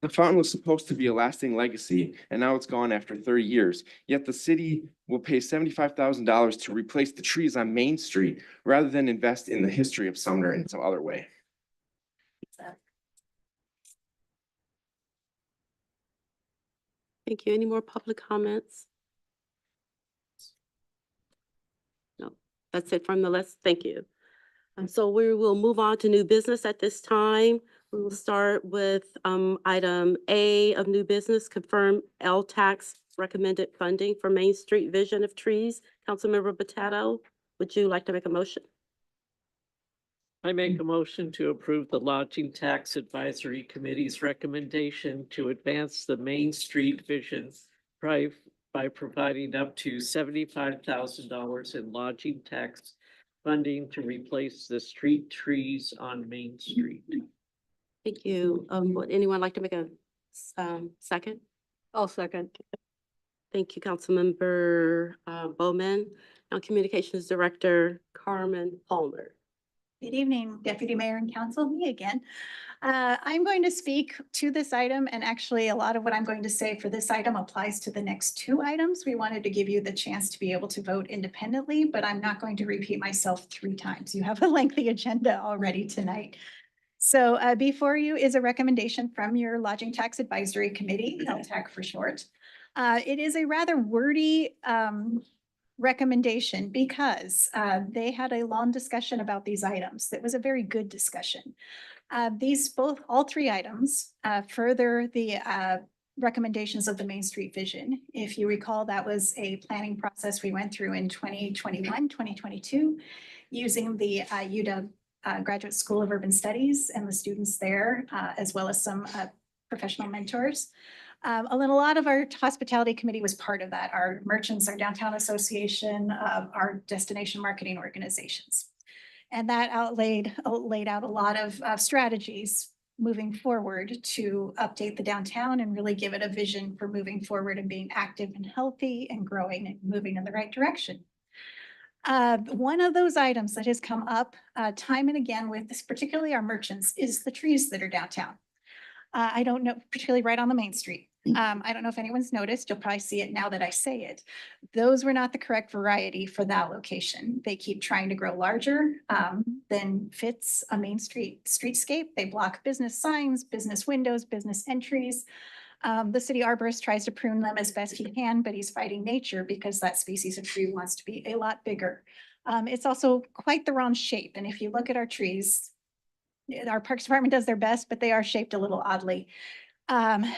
The fountain was supposed to be a lasting legacy, and now it's gone after 30 years. Yet the city will pay $75,000 to replace the trees on Main Street rather than invest in the history of Sumner in some other way. Thank you. Any more public comments? No, that's it from the list. Thank you. So we will move on to new business at this time. We will start with item A of new business, confirm LTAX recommended funding for Main Street Vision of Trees. Councilmember Batato, would you like to make a motion? I make a motion to approve the Lodging Tax Advisory Committee's recommendation to advance the Main Street Vision by providing up to $75,000 in lodging tax funding to replace the street trees on Main Street. Thank you. Would anyone like to make a second? I'll second. Thank you, Councilmember Bowman. Now Communications Director Carmen Palmer. Good evening, Deputy Mayor and Council, me again. I'm going to speak to this item, and actually a lot of what I'm going to say for this item applies to the next two items. We wanted to give you the chance to be able to vote independently, but I'm not going to repeat myself 3 times. You have a lengthy agenda already tonight. So before you is a recommendation from your Lodging Tax Advisory Committee, LTAC for short. It is a rather wordy recommendation because they had a long discussion about these items. That was a very good discussion. All 3 items further the recommendations of the Main Street Vision. If you recall, that was a planning process we went through in 2021, 2022, using the UW Graduate School of Urban Studies and the students there, as well as some professional mentors. And a lot of our hospitality committee was part of that. Our merchants, our downtown association, our destination marketing organizations. And that laid out a lot of strategies moving forward to update the downtown and really give it a vision for moving forward and being active and healthy and growing and moving in the right direction. One of those items that has come up time and again with this, particularly our merchants, is the trees that are downtown. I don't know, particularly right on the main street. I don't know if anyone's noticed, you'll probably see it now that I say it. Those were not the correct variety for that location. They keep trying to grow larger than fits a main streetscape. They block business signs, business windows, business entries. The city arborist tries to prune them as best he can, but he's fighting nature because that species of tree wants to be a lot bigger. It's also quite the wrong shape. And if you look at our trees, our Parks Department does their best, but they are shaped a little oddly.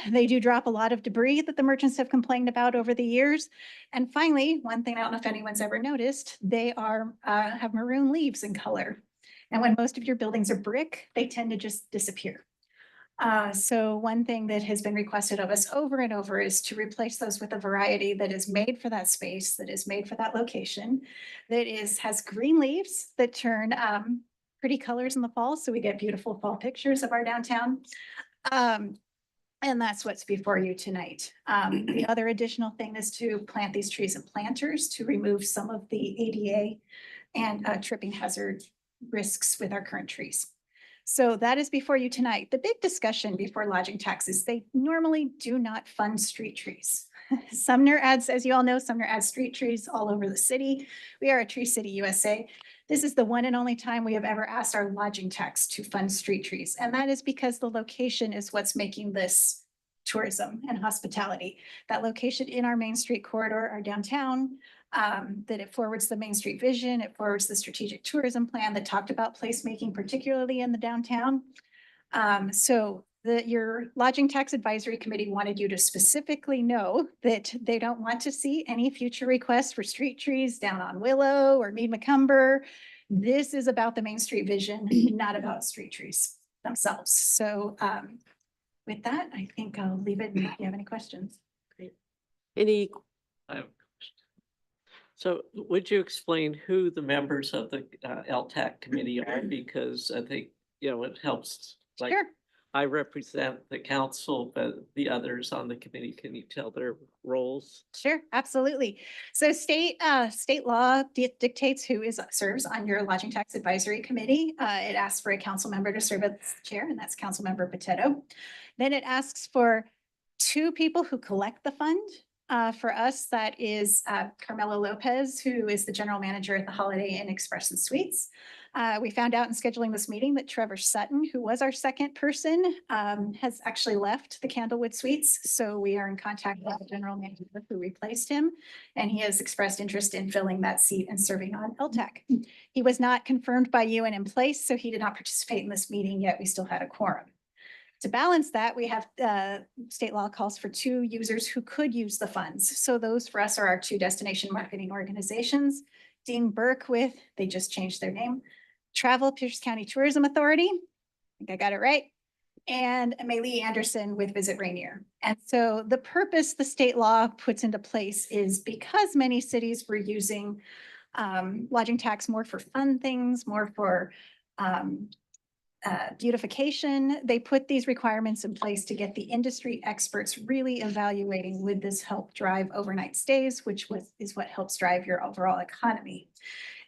They do drop a lot of debris that the merchants have complained about over the years. And finally, one thing I don't know if anyone's ever noticed, they are have maroon leaves in color. And when most of your buildings are brick, they tend to just disappear. So one thing that has been requested of us over and over is to replace those with a variety that is made for that space, that is made for that location, that has green leaves that turn pretty colors in the fall. So we get beautiful fall pictures of our downtown. And that's what's before you tonight. The other additional thing is to plant these trees in planters to remove some of the ADA and tripping hazard risks with our current trees. So that is before you tonight. The big discussion before lodging taxes, they normally do not fund street trees. Sumner adds, as you all know, Sumner adds street trees all over the city. We are a Tree City, USA. This is the one and only time we have ever asked our lodging tax to fund street trees. And that is because the location is what's making this tourism and hospitality. That location in our Main Street corridor, our downtown, that it forwards the Main Street vision, it forwards the strategic tourism plan that talked about placemaking, particularly in the downtown. So your lodging tax advisory committee wanted you to specifically know that they don't want to see any future requests for street trees down on Willow or Mead McCumber. This is about the Main Street vision, not about street trees themselves. So with that, I think I'll leave it. If you have any questions. Great. Any, I have a question. So would you explain who the members of the LTAC committee are? Because I think, it helps. Like, Sure. I represent the council, but the others on the committee, can you tell their roles? Sure, absolutely. So state law dictates who serves on your lodging tax advisory committee. It asks for a council member to serve as chair, and that's Council Member Potato. Then it asks for 2 people who collect the fund. For us, that is Carmelo Lopez, who is the general manager at the Holiday Inn Express and Suites. We found out in scheduling this meeting that Trevor Sutton, who was our second person, has actually left the Candlewood Suites. So we are in contact with the general manager who replaced him, and he has expressed interest in filling that seat and serving on LTAC. He was not confirmed by you and in place, so he did not participate in this meeting, yet we still had a quorum. To balance that, we have state law calls for 2 users who could use the funds. So those for us are our 2 destination marketing organizations. Dean Burke with, they just changed their name, Travel Pierce County Tourism Authority. I think I got it right. And Amelie Anderson with Visit Rainier. And so the purpose the state law puts into place is because many cities were using lodging tax more for fun things, more for beautification. They put these requirements in place to get the industry experts really evaluating, would this help drive overnight stays, which is what helps drive your overall economy.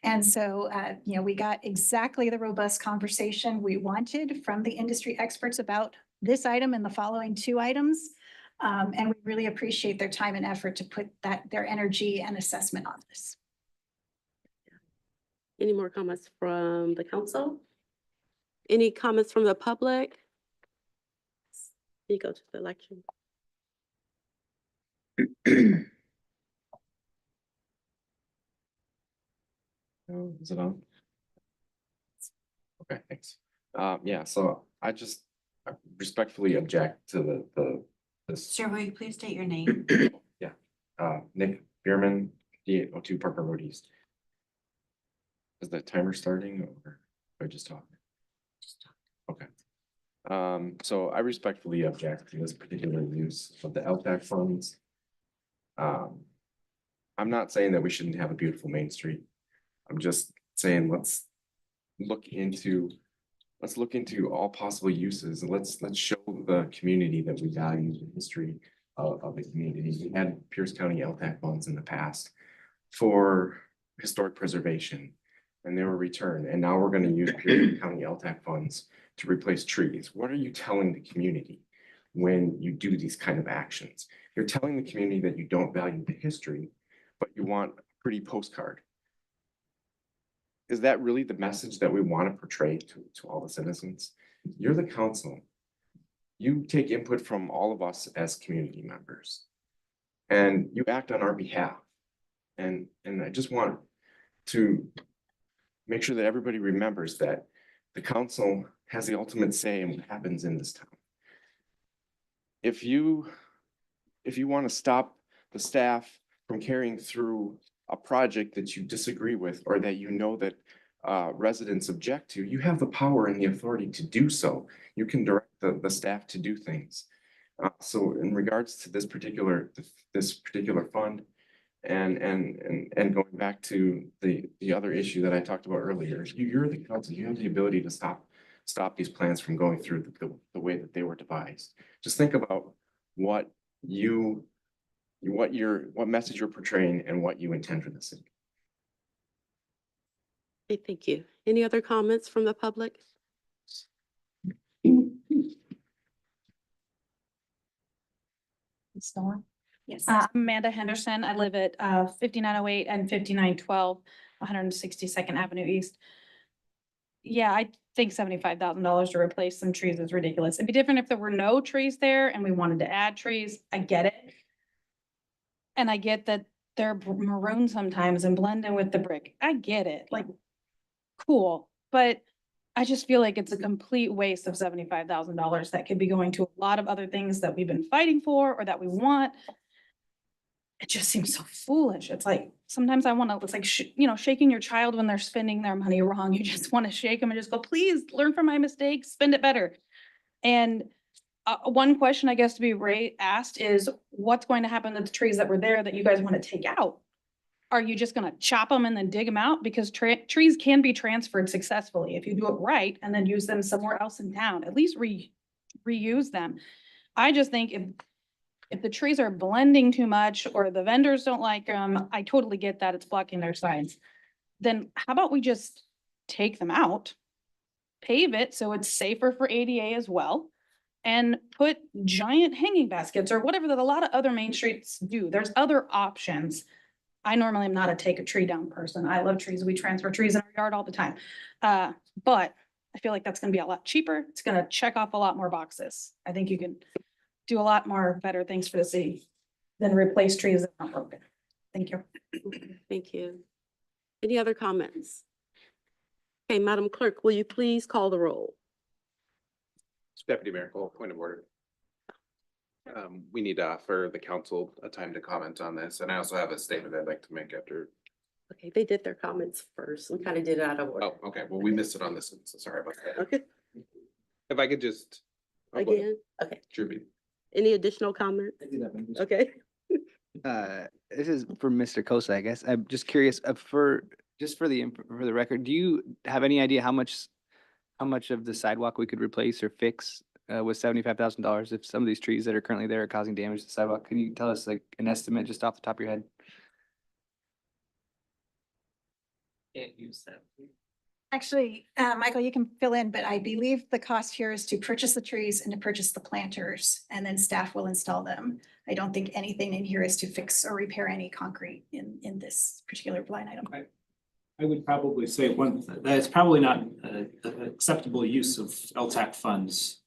And so, we got exactly the robust conversation we wanted from the industry experts about this item and the following 2 items. And we really appreciate their time and effort to put their energy and assessment on this. any more comments from the council? Any comments from the public? You go to the election. Is it on? Okay, thanks. Yeah, so I respectfully object to this. Sir, will you please state your name? Nick Bierman, D802 Parker Road East. Is the timer starting or I just talk? Okay. So I respectfully object to this particular use of the LTAC funds. I'm not saying that we shouldn't have a beautiful Main Street. I'm just saying let's look into, let's look into all possible uses. Let's show the community that we value the history of the community. We had Pierce County LTAC funds in the past for historic preservation, and they were returned. And now we're going to use Pierce County LTAC funds to replace trees. What are you telling the community when you do these kind of actions? You're telling the community that you don't value the history, but you want a pretty postcard. Is that really the message that we want to portray to all the citizens? You're the council. You take input from all of us as community members, and you act on our behalf. And I just want to make sure that everybody remembers that the council has the ultimate say in what happens in this town. If you want to stop the staff from carrying through a project that you disagree with, or that you know that residents object to, you have the power and the authority to do so. You can direct the staff to do things. So in regards to this particular fund, and going back to the other issue that I talked about earlier, you're the council. You have the ability to stop these plans from going through the way that they were devised. Just think about what message you're portraying and what you intend for the city. Okay, thank you. Any other comments from the public? Yes. I'm Amanda Henderson. I live at 5908 and 5912, 162nd Avenue East. Yeah, I think $75,000 to replace some trees is ridiculous. It'd be different if there were no trees there and we wanted to add trees. I get it. And I get that they're maroon sometimes and blend in with the brick. I get it, like, cool. But I just feel like it's a complete waste of $75,000 that could be going to a lot of other things that we've been fighting for or that we want. It just seems so foolish. It's like, sometimes I want to, it's like, shaking your child when they're spending their money wrong. You just want to shake them and just go, please learn from my mistakes, spend it better. And one question I guess to be asked is, what's going to happen to the trees that were there that you guys want to take out? Are you just going to chop them and then dig them out? Because trees can be transferred successfully if you do it right and then use them somewhere else in town, at least reuse them. I just think if the trees are blending too much or the vendors don't like them, I totally get that it's blocking their signs. Then how about we just take them out, pave it so it's safer for ADA as well, and put giant hanging baskets or whatever that a lot of other main streets do. There's other options. I normally am not a take a tree down person. I love trees. We transfer trees in our yard all the time. But I feel like that's gonna be a lot cheaper. It's gonna check off a lot more boxes. I think you can do a lot more better things for the city than replace trees that aren't broken. Thank you. Thank you. Any other comments? Okay, Madam Clerk, will you please call the roll? Deputy Mayor Cole, point of order. We need to offer the council a time to comment on this, and I also have a statement I'd like to make after. Okay, they did their comments first. We kind of did it out of order. Oh, okay, well, we missed it on this one, so sorry about that. Okay, If I could just. again, okay. Truby. Any additional comments? Okay. This is for Mr. Kosa, I guess. I'm just curious, for the record, do you have any idea how much of the sidewalk we could replace or fix with $75,000 if some of these trees that are currently there are causing damage to the sidewalk? Can you tell us like an estimate just off the top of your head? Can't use that. Actually, Michael, you can fill in, but I believe the cost here is to purchase the trees and to purchase the planters, and then staff will install them. I don't think anything in here is to fix or repair any concrete in this particular line item. I would probably say that it's probably not an acceptable use of LTAC funds.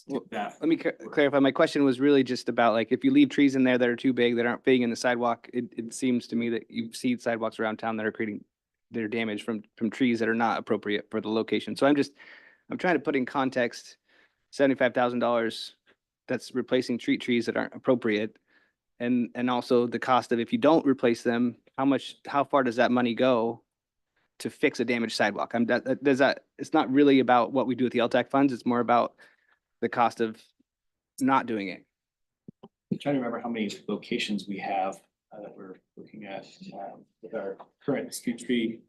Let me clarify. My question was really just about like, if you leave trees in there that are too big, that aren't fitting in the sidewalk, it seems to me that you see sidewalks around town that are creating their damage from trees that are not appropriate for the location. So I'm trying to put in context $75,000 that's replacing trees that aren't appropriate. And also the cost of, if you don't replace them, how far does that money go to fix a damaged sidewalk? It's not really about what we do with the LTAC funds. It's more about the cost of not doing it. I'm trying to remember how many locations we have that we're looking at with our current street tree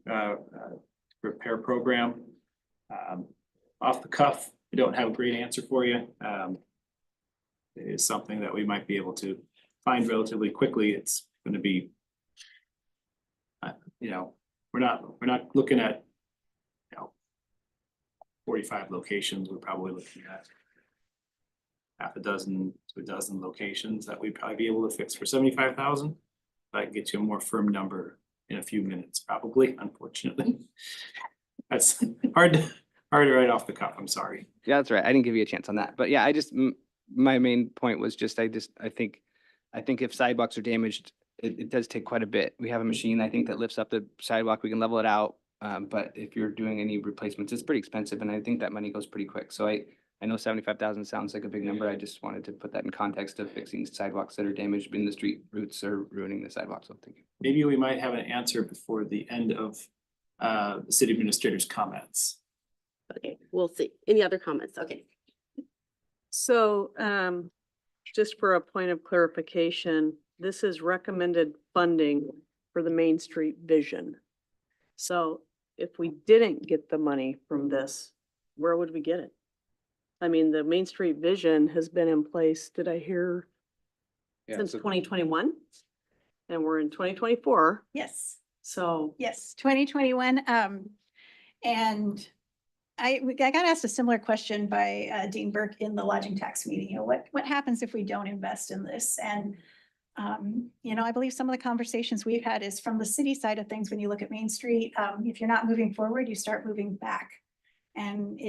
repair program. Off the cuff, I don't have a great answer for you. It is something that we might be able to find relatively quickly. It's gonna be, you know, we're not looking at, 45 locations. We're probably looking at half a dozen to a dozen locations that we'd probably be able to fix for 75,000. I can get you a more firm number in a few minutes, probably, unfortunately. That's hard to write off the cuff. I'm sorry. Yeah, that's right. I didn't give you a chance on that, but yeah, my main point was just, I think if sidewalks are damaged, it does take quite a bit. We have a machine, I think, that lifts up the sidewalk. We can level it out. But if you're doing any replacements, it's pretty expensive, and I think that money goes pretty quick. So I know 75,000 sounds like a big number. I just wanted to put that in context of fixing sidewalks that are damaged in the street roots or ruining the sidewalks. So thank you. Maybe we might have an answer before the end of the city administrator's comments. Okay, we'll see. Any other comments? Okay. So, just for a point of clarification, this is recommended funding for the Main Street vision. So if we didn't get the money from this, where would we get it? I mean, the Main Street vision has been in place, did I hear? Yeah, Since so- 2021? And we're in 2024, Yes. so. Yes, 2021. And I got asked a similar question by Dean Burke in the lodging tax meeting. You know, what happens if we don't invest in this? And you know, I believe some of the conversations we've had is from the city side of things. When you look at Main Street, if you're not moving forward, you start moving back. And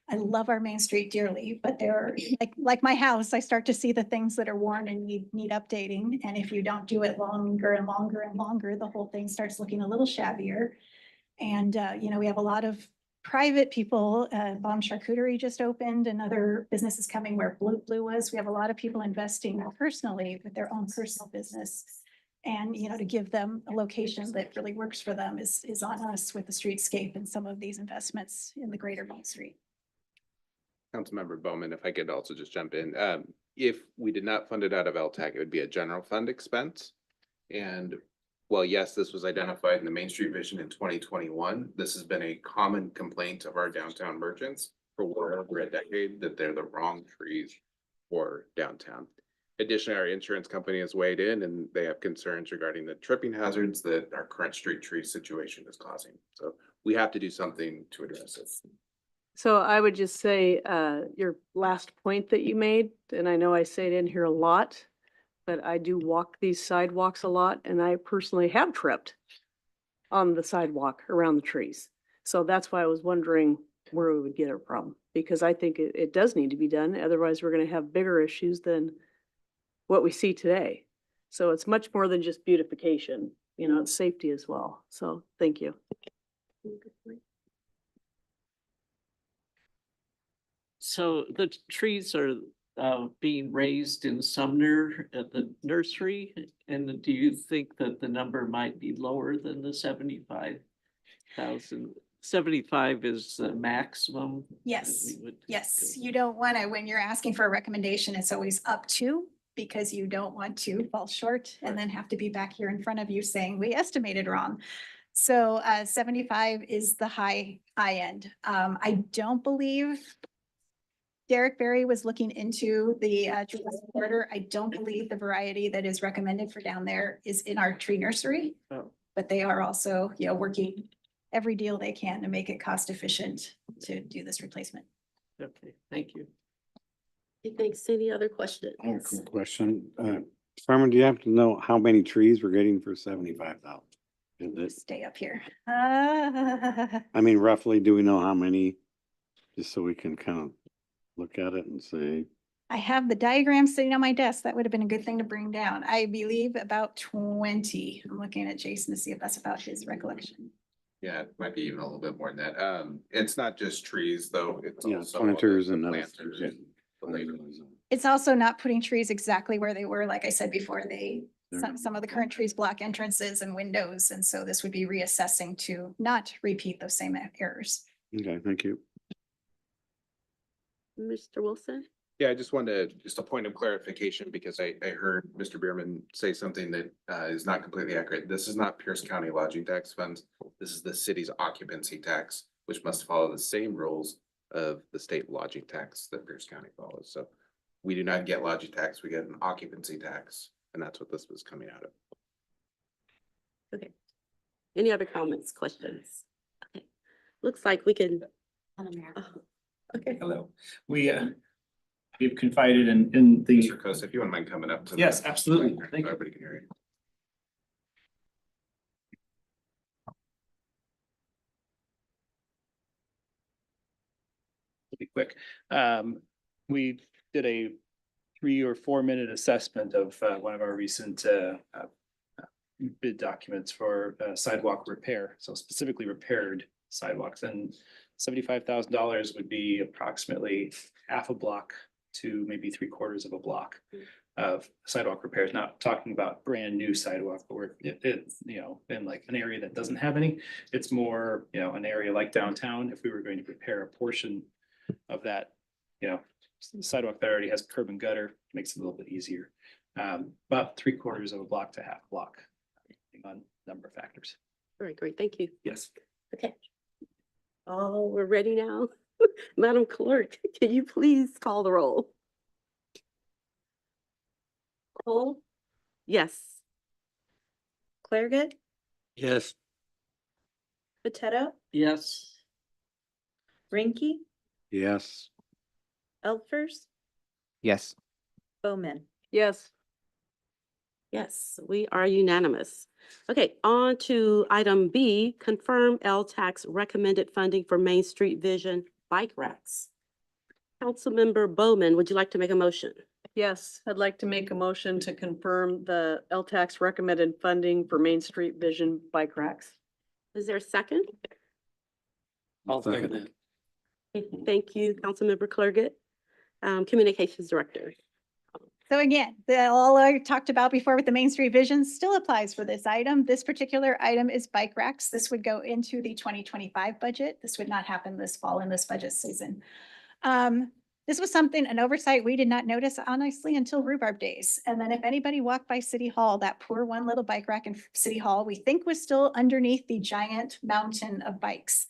I love our Main Street dearly, but there are, like my house, I start to see the things that are worn and need updating. And if you don't do it longer and longer and longer, the whole thing starts looking a little shabbier. And, you know, we have a lot of private people, Bomb Charcuterie just opened, and other businesses coming where Blue was. We have a lot of people investing personally with their own personal business. And, you know, to give them a location that really works for them is on us with the streetscape and some of these investments in the greater Main Street. Councilmember Bowman, if I could also just jump in, if we did not fund it out of LTAC, it would be a general fund expense. And well, yes, this was identified in the Main Street Vision in 2021. This has been a common complaint of our downtown merchants for well over a decade, that they're the wrong trees for downtown. Additionally, our insurance company has weighed in, and they have concerns regarding the tripping hazards that our current street tree situation is causing. So we have to do something to address it. So I would just say, your last point that you made, and I know I say it in here a lot, but I do walk these sidewalks a lot, and I personally have tripped on the sidewalk around the trees. So that's why I was wondering where we would get it from, because I think it does need to be done. Otherwise, we're gonna have bigger issues than what we see today. So it's much more than just beautification, you know, it's safety as well. So thank you. So the trees are being raised in Sumner at the nursery, and do you think that the number might be lower than the 75,000? 75 is the maximum? that Yes, we would yes. go? You don't want to, when you're asking for a recommendation, it's always up to, because you don't want to fall short and then have to be back here in front of you saying, we estimated wrong. So 75 is the high end. I don't believe Derek Berry was looking into the tree order. I don't believe the variety that is recommended for down there is in our tree nursery. Oh. But they are also, you know, working every deal they can to make it cost efficient to do this replacement. Okay, thank you. Thanks. Any other questions? I have a quick question. Carmen, do you have to know how many trees we're getting for 75,000? Is it, Stay up here. I mean, roughly, do we know how many? Just so we can kind of look at it and say, I have the diagram sitting on my desk. That would have been a good thing to bring down. I believe about 20. I'm looking at Jason to see if that's about his recollection. Yeah, it might be even a little bit more than that. It's not just trees, though. It's Yeah, also planters the and other planters things, and the labor. It's also not putting trees exactly where they were. Like I said before, They're- some of the current trees block entrances and windows. And so this would be reassessing to not repeat those same errors. okay, thank you. Mr. Wilson? Yeah, I just wanted just a point of clarification, because I heard Mr. Bierman say something that is not completely accurate. This is not Pierce County lodging tax funds. This is the city's occupancy tax which must follow the same rules of the state lodging tax that Pierce County follows. So we do not get lodging tax, we get an occupancy tax, and that's what this was coming out of. Okay. Any other comments, questions? Okay. Looks like we can. Okay. Hello, we've confided in the. Mr. Costa, if you wouldn't mind coming up to. Yes, the- absolutely. so Thank you. everybody can hear you. Be quick. We did a 3 or 4 minute assessment of one of our recent bid documents for sidewalk repair, so specifically repaired sidewalks, and $75,000 would be approximately half a block to maybe 3/4 of a block of sidewalk repairs. Not talking about brand new sidewalk, but we're in like an area that doesn't have any. It's more, an area like downtown, if we were going to repair a portion of that, sidewalk that already has curb and gutter, makes it a little bit easier. About 3/4 of a block to half a block, depending on number of factors. All right, great. Thank you. Yes. Okay. Oh, we're ready now. Madam Clerk, can you please call the roll? Cole, Yes. Clairgut, Yes. Potato, Yes. Rinky, Yes. Elfers, Yes. Bowman. Yes. Yes, we are unanimous. Okay, on to item B, confirm LTAX recommended funding for Main Street Vision bike racks. Councilmember Bowman, would you like to make a motion? Yes, I'd like to make a motion to confirm the LTAX recommended funding for Main Street Vision bike racks. Is there a second? I'll second that. Thank you, Councilmember Clerget. Communications Director. So again, all I talked about before with the Main Street Vision still applies for this item. This particular item is bike racks. This would go into the 2025 budget. This would not happen this fall in this budget season. This was an oversight we did not notice honestly until rhubarb days. And then if anybody walked by City Hall, that poor one little bike rack in City Hall, we think was still underneath the giant mountain of bikes.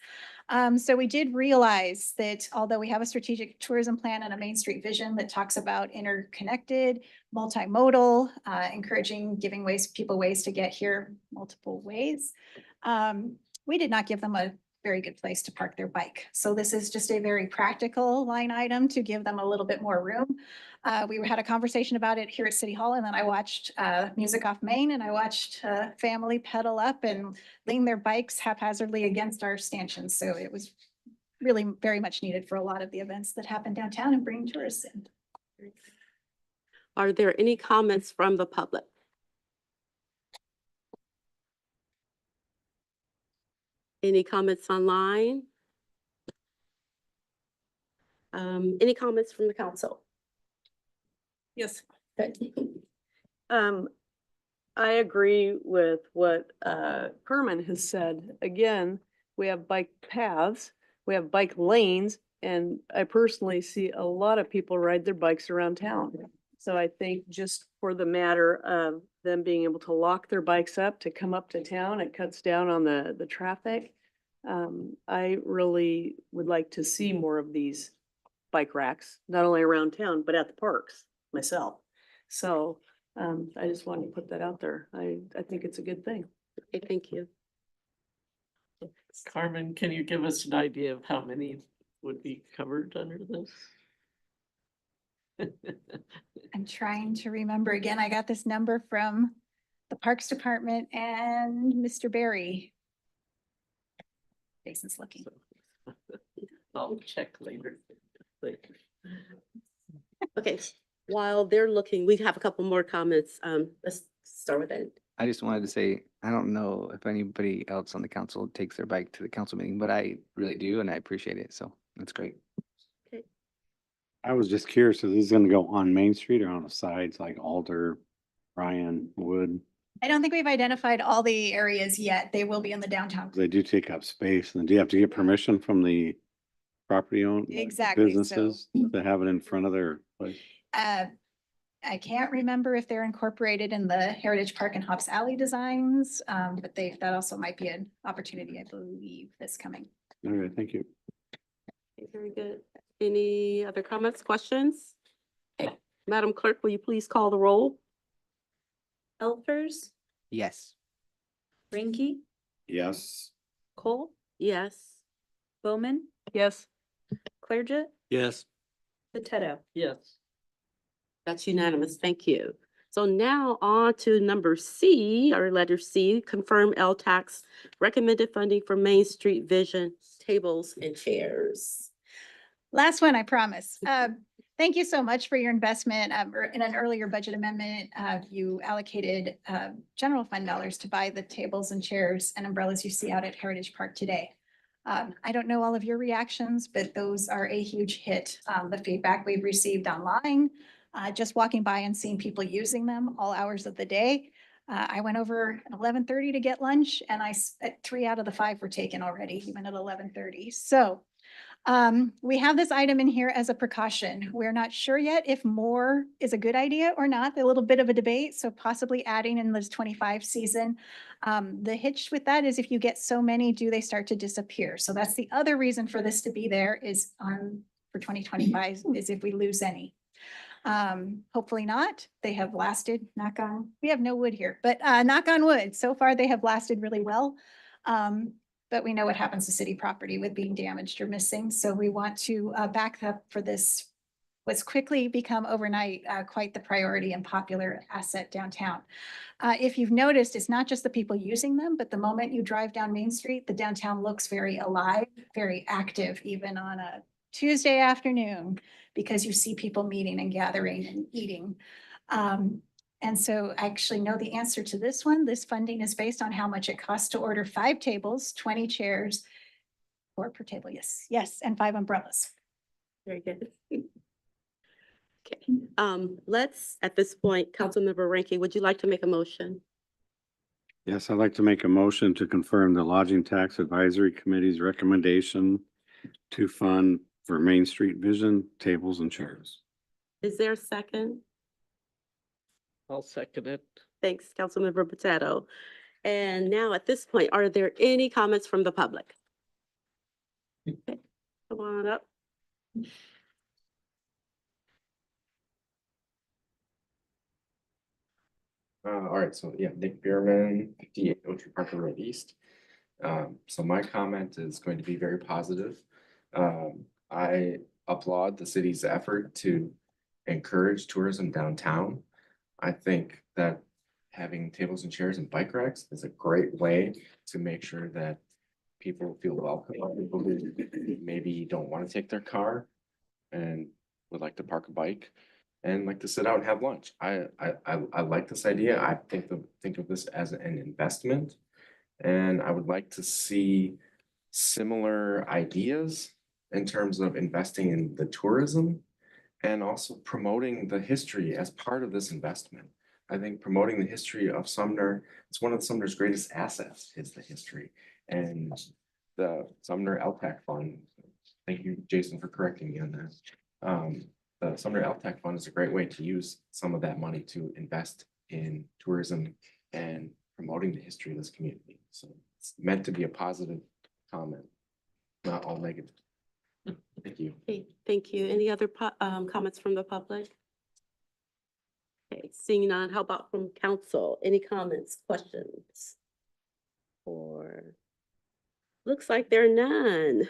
So we did realize that although we have a strategic tourism plan and a Main Street Vision that talks about interconnected, multimodal, encouraging, giving people ways to get here multiple ways. We did not give them a very good place to park their bike. So this is just a very practical line item to give them a little bit more room. We had a conversation about it here at City Hall, and then I watched Music Off Main, and I watched a family pedal up and lean their bikes haphazardly against our stanchions. So it was really very much needed for a lot of the events that happen downtown and bring tourists in. Are there any comments from the public? Any comments online? Any comments from the council? Yes. Good. I agree with what Kerman has said. Again, we have bike paths, we have bike lanes, and I personally see a lot of people ride their bikes around town. So I think just for the matter of them being able to lock their bikes up to come up to town, it cuts down on the traffic. I really would like to see more of these bike racks, not only around town, but at the parks myself. So I just wanted to put that out there. I think it's a good thing. Okay, thank you. Carmen, can you give us an idea of how many would be covered under this? I'm trying to remember again. I got this number from the Parks Department and Mr. Barry. Jason's looking. I'll check later. Okay, while they're looking, we have a couple more comments. Let's start with that. I just wanted to say, I don't know if anybody else on the council takes their bike to the council meeting, but I really do, and I appreciate it. So that's great. I was just curious, is this gonna go on Main Street or on the sides like Alder, Ryan, Wood? I don't think we've identified all the areas yet. They will be in the downtown. They do take up space. And do you have to get permission from the property owned? Exactly, so- Businesses to have it in front of their place? I can't remember if they're incorporated in the Heritage Park and Hops Alley designs, but that also might be an opportunity, I believe, that's coming. All right, thank you. Okay, very good. Any other comments, questions? Okay. Madam Clerk, will you please call the roll? Elfers, Yes. Rinky, Yes. Cole, Yes. Bowman, Yes. Clairget, Yes. Potato. Yes. That's unanimous. Thank you. So now on to number C, or letter C, confirm LTAC's recommended funding for Main Street Vision tables and chairs. Last one, I promise. Thank you so much for your investment. In an earlier budget amendment, you allocated general fund dollars to buy the tables and chairs and umbrellas you see out at Heritage Park today. I don't know all of your reactions, but those are a huge hit. The feedback we've received online, just walking by and seeing people using them all hours of the day. I went over at 11:30 to get lunch and 3 out of the 5 were taken already, even at 11:30. So we have this item in here as a precaution. We're not sure yet if more is a good idea or not. A little bit of a debate, so possibly adding in this 25 season. The hitch with that is if you get so many, do they start to disappear? So that's the other reason for this to be there is for 2025 is if we lose any. Hopefully not. They have lasted, we have no wood here, but knock on wood. So far, they have lasted really well. But we know what happens to city property with being damaged or missing. So we want to back up for this, what's quickly become overnight quite the priority and popular asset downtown. If you've noticed, it's not just the people using them, but the moment you drive down Main Street, the downtown looks very alive, very active, even on a Tuesday afternoon, because you see people meeting and gathering and eating. And so I actually know the answer to this one. This funding is based on how much it costs to order 5 tables, 20 chairs, 4 per table, yes, and 5 umbrellas. Very good. Okay, let's, at this point, Councilmember Rankin, would you like to make a motion? Yes, I'd like to make a motion to confirm the Lodging Tax Advisory Committee's recommendation to fund for Main Street Vision tables and chairs. Is there a second? I'll second it. Thanks, Councilmember Potato. And now at this point, are there any comments from the public? Okay, come on up. All right, so yeah, Nick Bierman, 58 Oak Parker Road East. So my comment is going to be very positive. I applaud the city's effort to encourage tourism downtown. I think that having tables and chairs and bike racks is a great way to make sure that people feel welcome. People who maybe don't want to take their car and would like to park a bike and like to sit out and have lunch. I like this idea. I think of this as an investment. And I would like to see similar ideas in terms of investing in the tourism and also promoting the history as part of this investment. I think promoting the history of Sumner, it's one of Sumner's greatest assets is the history. And the Sumner LTAC Fund, thank you, Jason, for correcting me on that. The Sumner LTAC Fund is a great way to use some of that money to invest in tourism and promoting the history of this community. So it's meant to be a positive comment, not all negative. Thank you. Okay, thank you. Any other comments from the public? Okay, seeing none, how about from council? Any comments, questions? Or looks like there are none.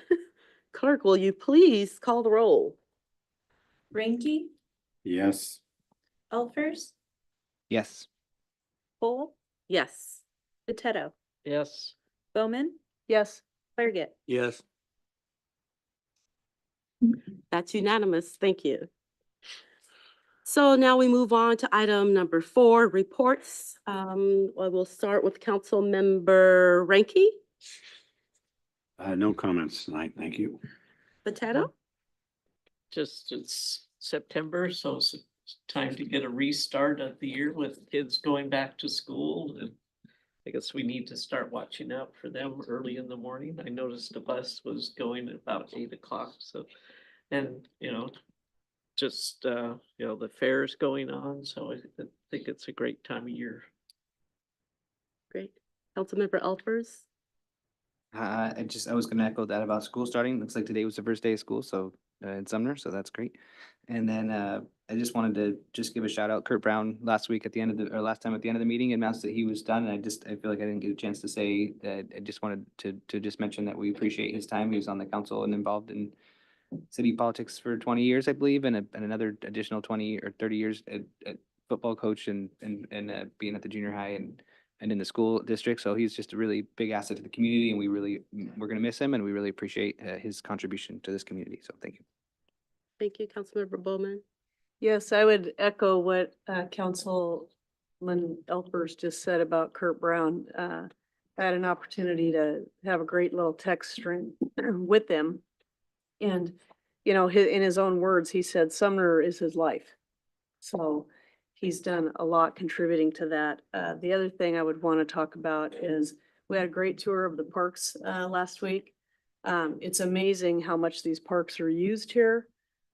Clerk, will you please call the roll? Rinky, Yes. Elfers, Yes. Cole, Yes. Potato, Yes. Bowman, Yes. Clairget. Yes. That's unanimous. Thank you. So now we move on to item number 4, reports. We'll start with Council Member Ranky. No comments tonight, thank you. Potato? Just it's September, so it's time to get a restart of the year with kids going back to school. And I guess we need to start watching out for them early in the morning. I noticed the bus was going at about 8 o'clock, so, and, just, the fair's going on, so I think it's a great time of year. Great. Councilmember Elfers? I was gonna echo that about school starting. Looks like today was the first day of school, so in Sumner, so that's great. And then I just wanted to just give a shout out Kurt Brown last week at the end of or last time at the end of the meeting announced that he was done. And I feel like I didn't get a chance to say that. I just wanted to just mention that we appreciate his time. He was on the council and involved in city politics for 20 years, I believe, and another additional 20 or 30 years at football coach and being at the junior high and in the school district. So he's just a really big asset to the community, and we're gonna miss him, and we really appreciate his contribution to this community. So thank you. Thank you, Councilmember Bowman. Yes, I would echo what Councilman Elpers just said about Kurt Brown. I had an opportunity to have a great little text string with him. And, you know, in his own words, he said Sumner is his life. So he's done a lot contributing to that. The other thing I would want to talk about is we had a great tour of the parks last week. It's amazing how much these parks are used here.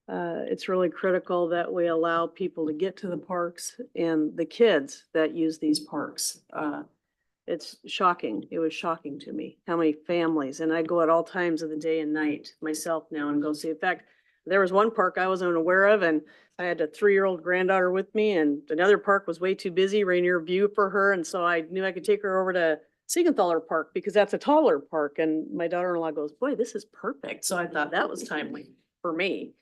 It's really critical that we allow people to get to the parks and the kids that use these parks. It's shocking. It was shocking to me how many families, and I go at all times of the day and night myself now and go see. In fact, there was one park I wasn't aware of, and I had a 3-year-old granddaughter with me, and another park was way too busy, Rainier View for her, and so I knew I could take her over to Siegenthaler Park because that's a taller park, and my daughter-in-law goes, "Boy, this is perfect." So I thought that was timely for me.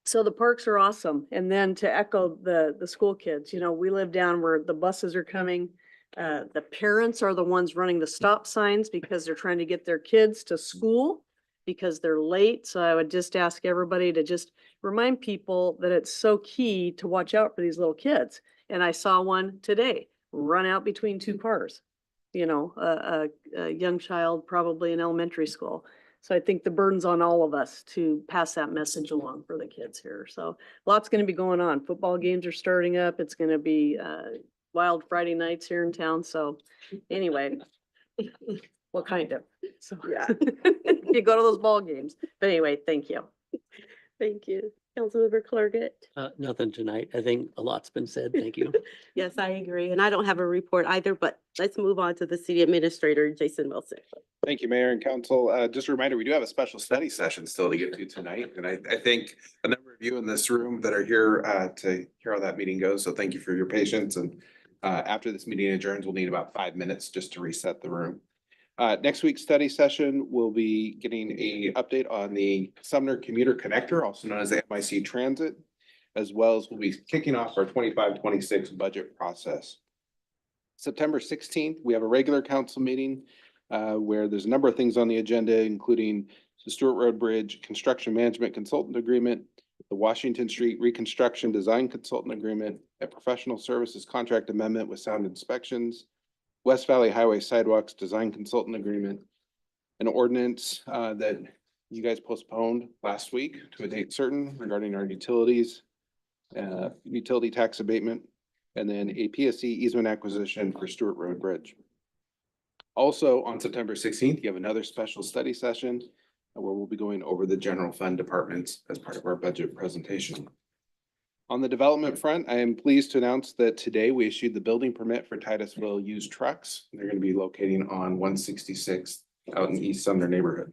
So the parks are awesome. And then to echo the school kids, you know, we live down where the buses are coming. The parents are the ones running the stop signs because they're trying to get their kids to school because they're late. So I would just ask everybody to just remind people that it's so key to watch out for these little kids. And I saw one today run out between 2 cars, you know, a young child, probably in elementary school. So I think the burden's on all of us to pass that message along for the kids here. So lots going to be going on. Football games are starting up. It's going to be wild Friday nights here in town. So anyway, what kind of? So yeah, you go to those ball games. But anyway, thank you. Thank you. Councilmember Clerget. Nothing tonight. I think a lot's been said. Thank you. Yes, I agree. And I don't have a report either, but let's move on to the city administrator, Jason Wilson. Thank you, Mayor and Council. Just a reminder, we do have a special study session still to get to tonight. And I think a number of you in this room that are here to hear how that meeting goes. So thank you for your patience. And after this meeting adjourns, we'll need about 5 minutes just to reset the room. Next week's study session, we'll be getting a update on the Sumner Commuter Connector, also known as the MIC Transit, as well as we'll be kicking off our 25-26 budget process. September 16th, we have a regular council meeting where there's a number of things on the agenda, including the Stewart Road Bridge Construction Management Consultant Agreement, the Washington Street Reconstruction Design Consultant Agreement, a professional services contract amendment with Sound Inspections, West Valley Highway Sidewalks Design Consultant Agreement, an ordinance that you guys postponed last week to a date certain regarding our utilities, utility tax abatement, and then a PSC easement acquisition for Stewart Road Bridge. Also on September 16th, you have another special study session where we'll be going over the general fund departments as part of our budget presentation. On the development front, I am pleased to announce that today we issued the building permit for Titusville used trucks. They're going to be locating on 166 out in East Sumner neighborhood.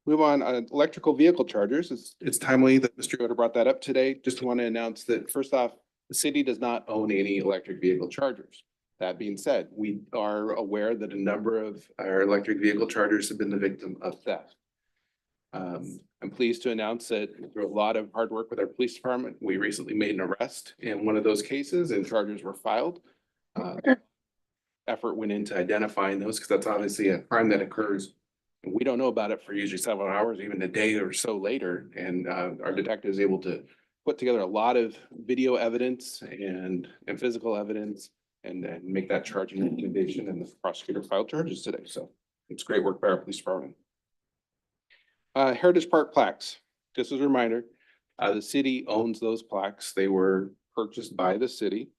Move on, electrical vehicle chargers. It's timely that Mr. Yoder brought that up today. Just want to announce that first off, the city does not own any electric vehicle chargers. That being said, we are aware that a number of our electric vehicle chargers have been the victim of theft. I'm pleased to announce that through a lot of hard work with our police department, we recently made an arrest in one of those cases and charges were filed. Effort went into identifying those because that's obviously a crime that occurs. And we don't know about it for usually several hours, even a day or so later. And our detective is able to put together a lot of video evidence and physical evidence and then make that charging recommendation, and the prosecutor filed charges today. So it's great work by our police department. Heritage Park plaques. Just as a reminder, the city owns those plaques. They were purchased by the city.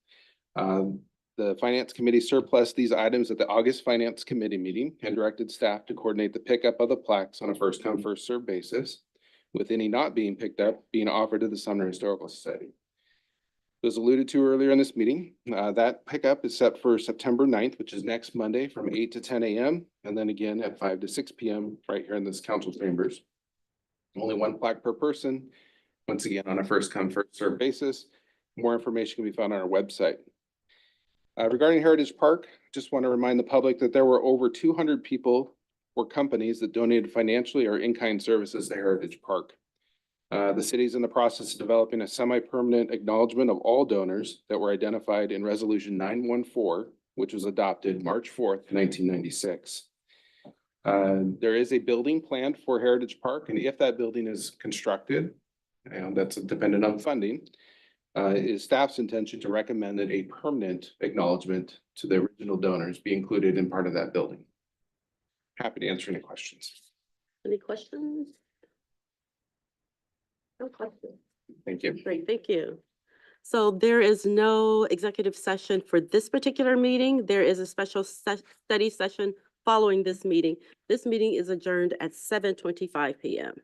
The Finance Committee surplused these items at the August Finance Committee meeting and directed staff to coordinate the pickup of the plaques on a first come, first served basis, with any not being picked up being offered to the Sumner Historical Society. was alluded to earlier in this meeting. That pickup is set for September 9th, which is next Monday from 8 to 10 a.m. and then again at 5 to 6 p.m. right here in this council chambers. Only one plaque per person. Once again, on a first come, first served basis. More information can be found on our website. Regarding Heritage Park, just want to remind the public that there were over 200 people or companies that donated financially or in-kind services to Heritage Park. The city is in the process of developing a semi-permanent acknowledgement of all donors that were identified in Resolution 914, which was adopted March 4th, 1996. There is a building planned for Heritage Park, and if that building is constructed, and that's dependent on funding, it is staff's intention to recommend that a permanent acknowledgement to the original donors be included in part of that building. Happy to answer any questions. Any questions? No questions. Thank you. Great, thank you. So there is no executive session for this particular meeting. There is a special study session following this meeting. This meeting is adjourned at 7:25 p.m.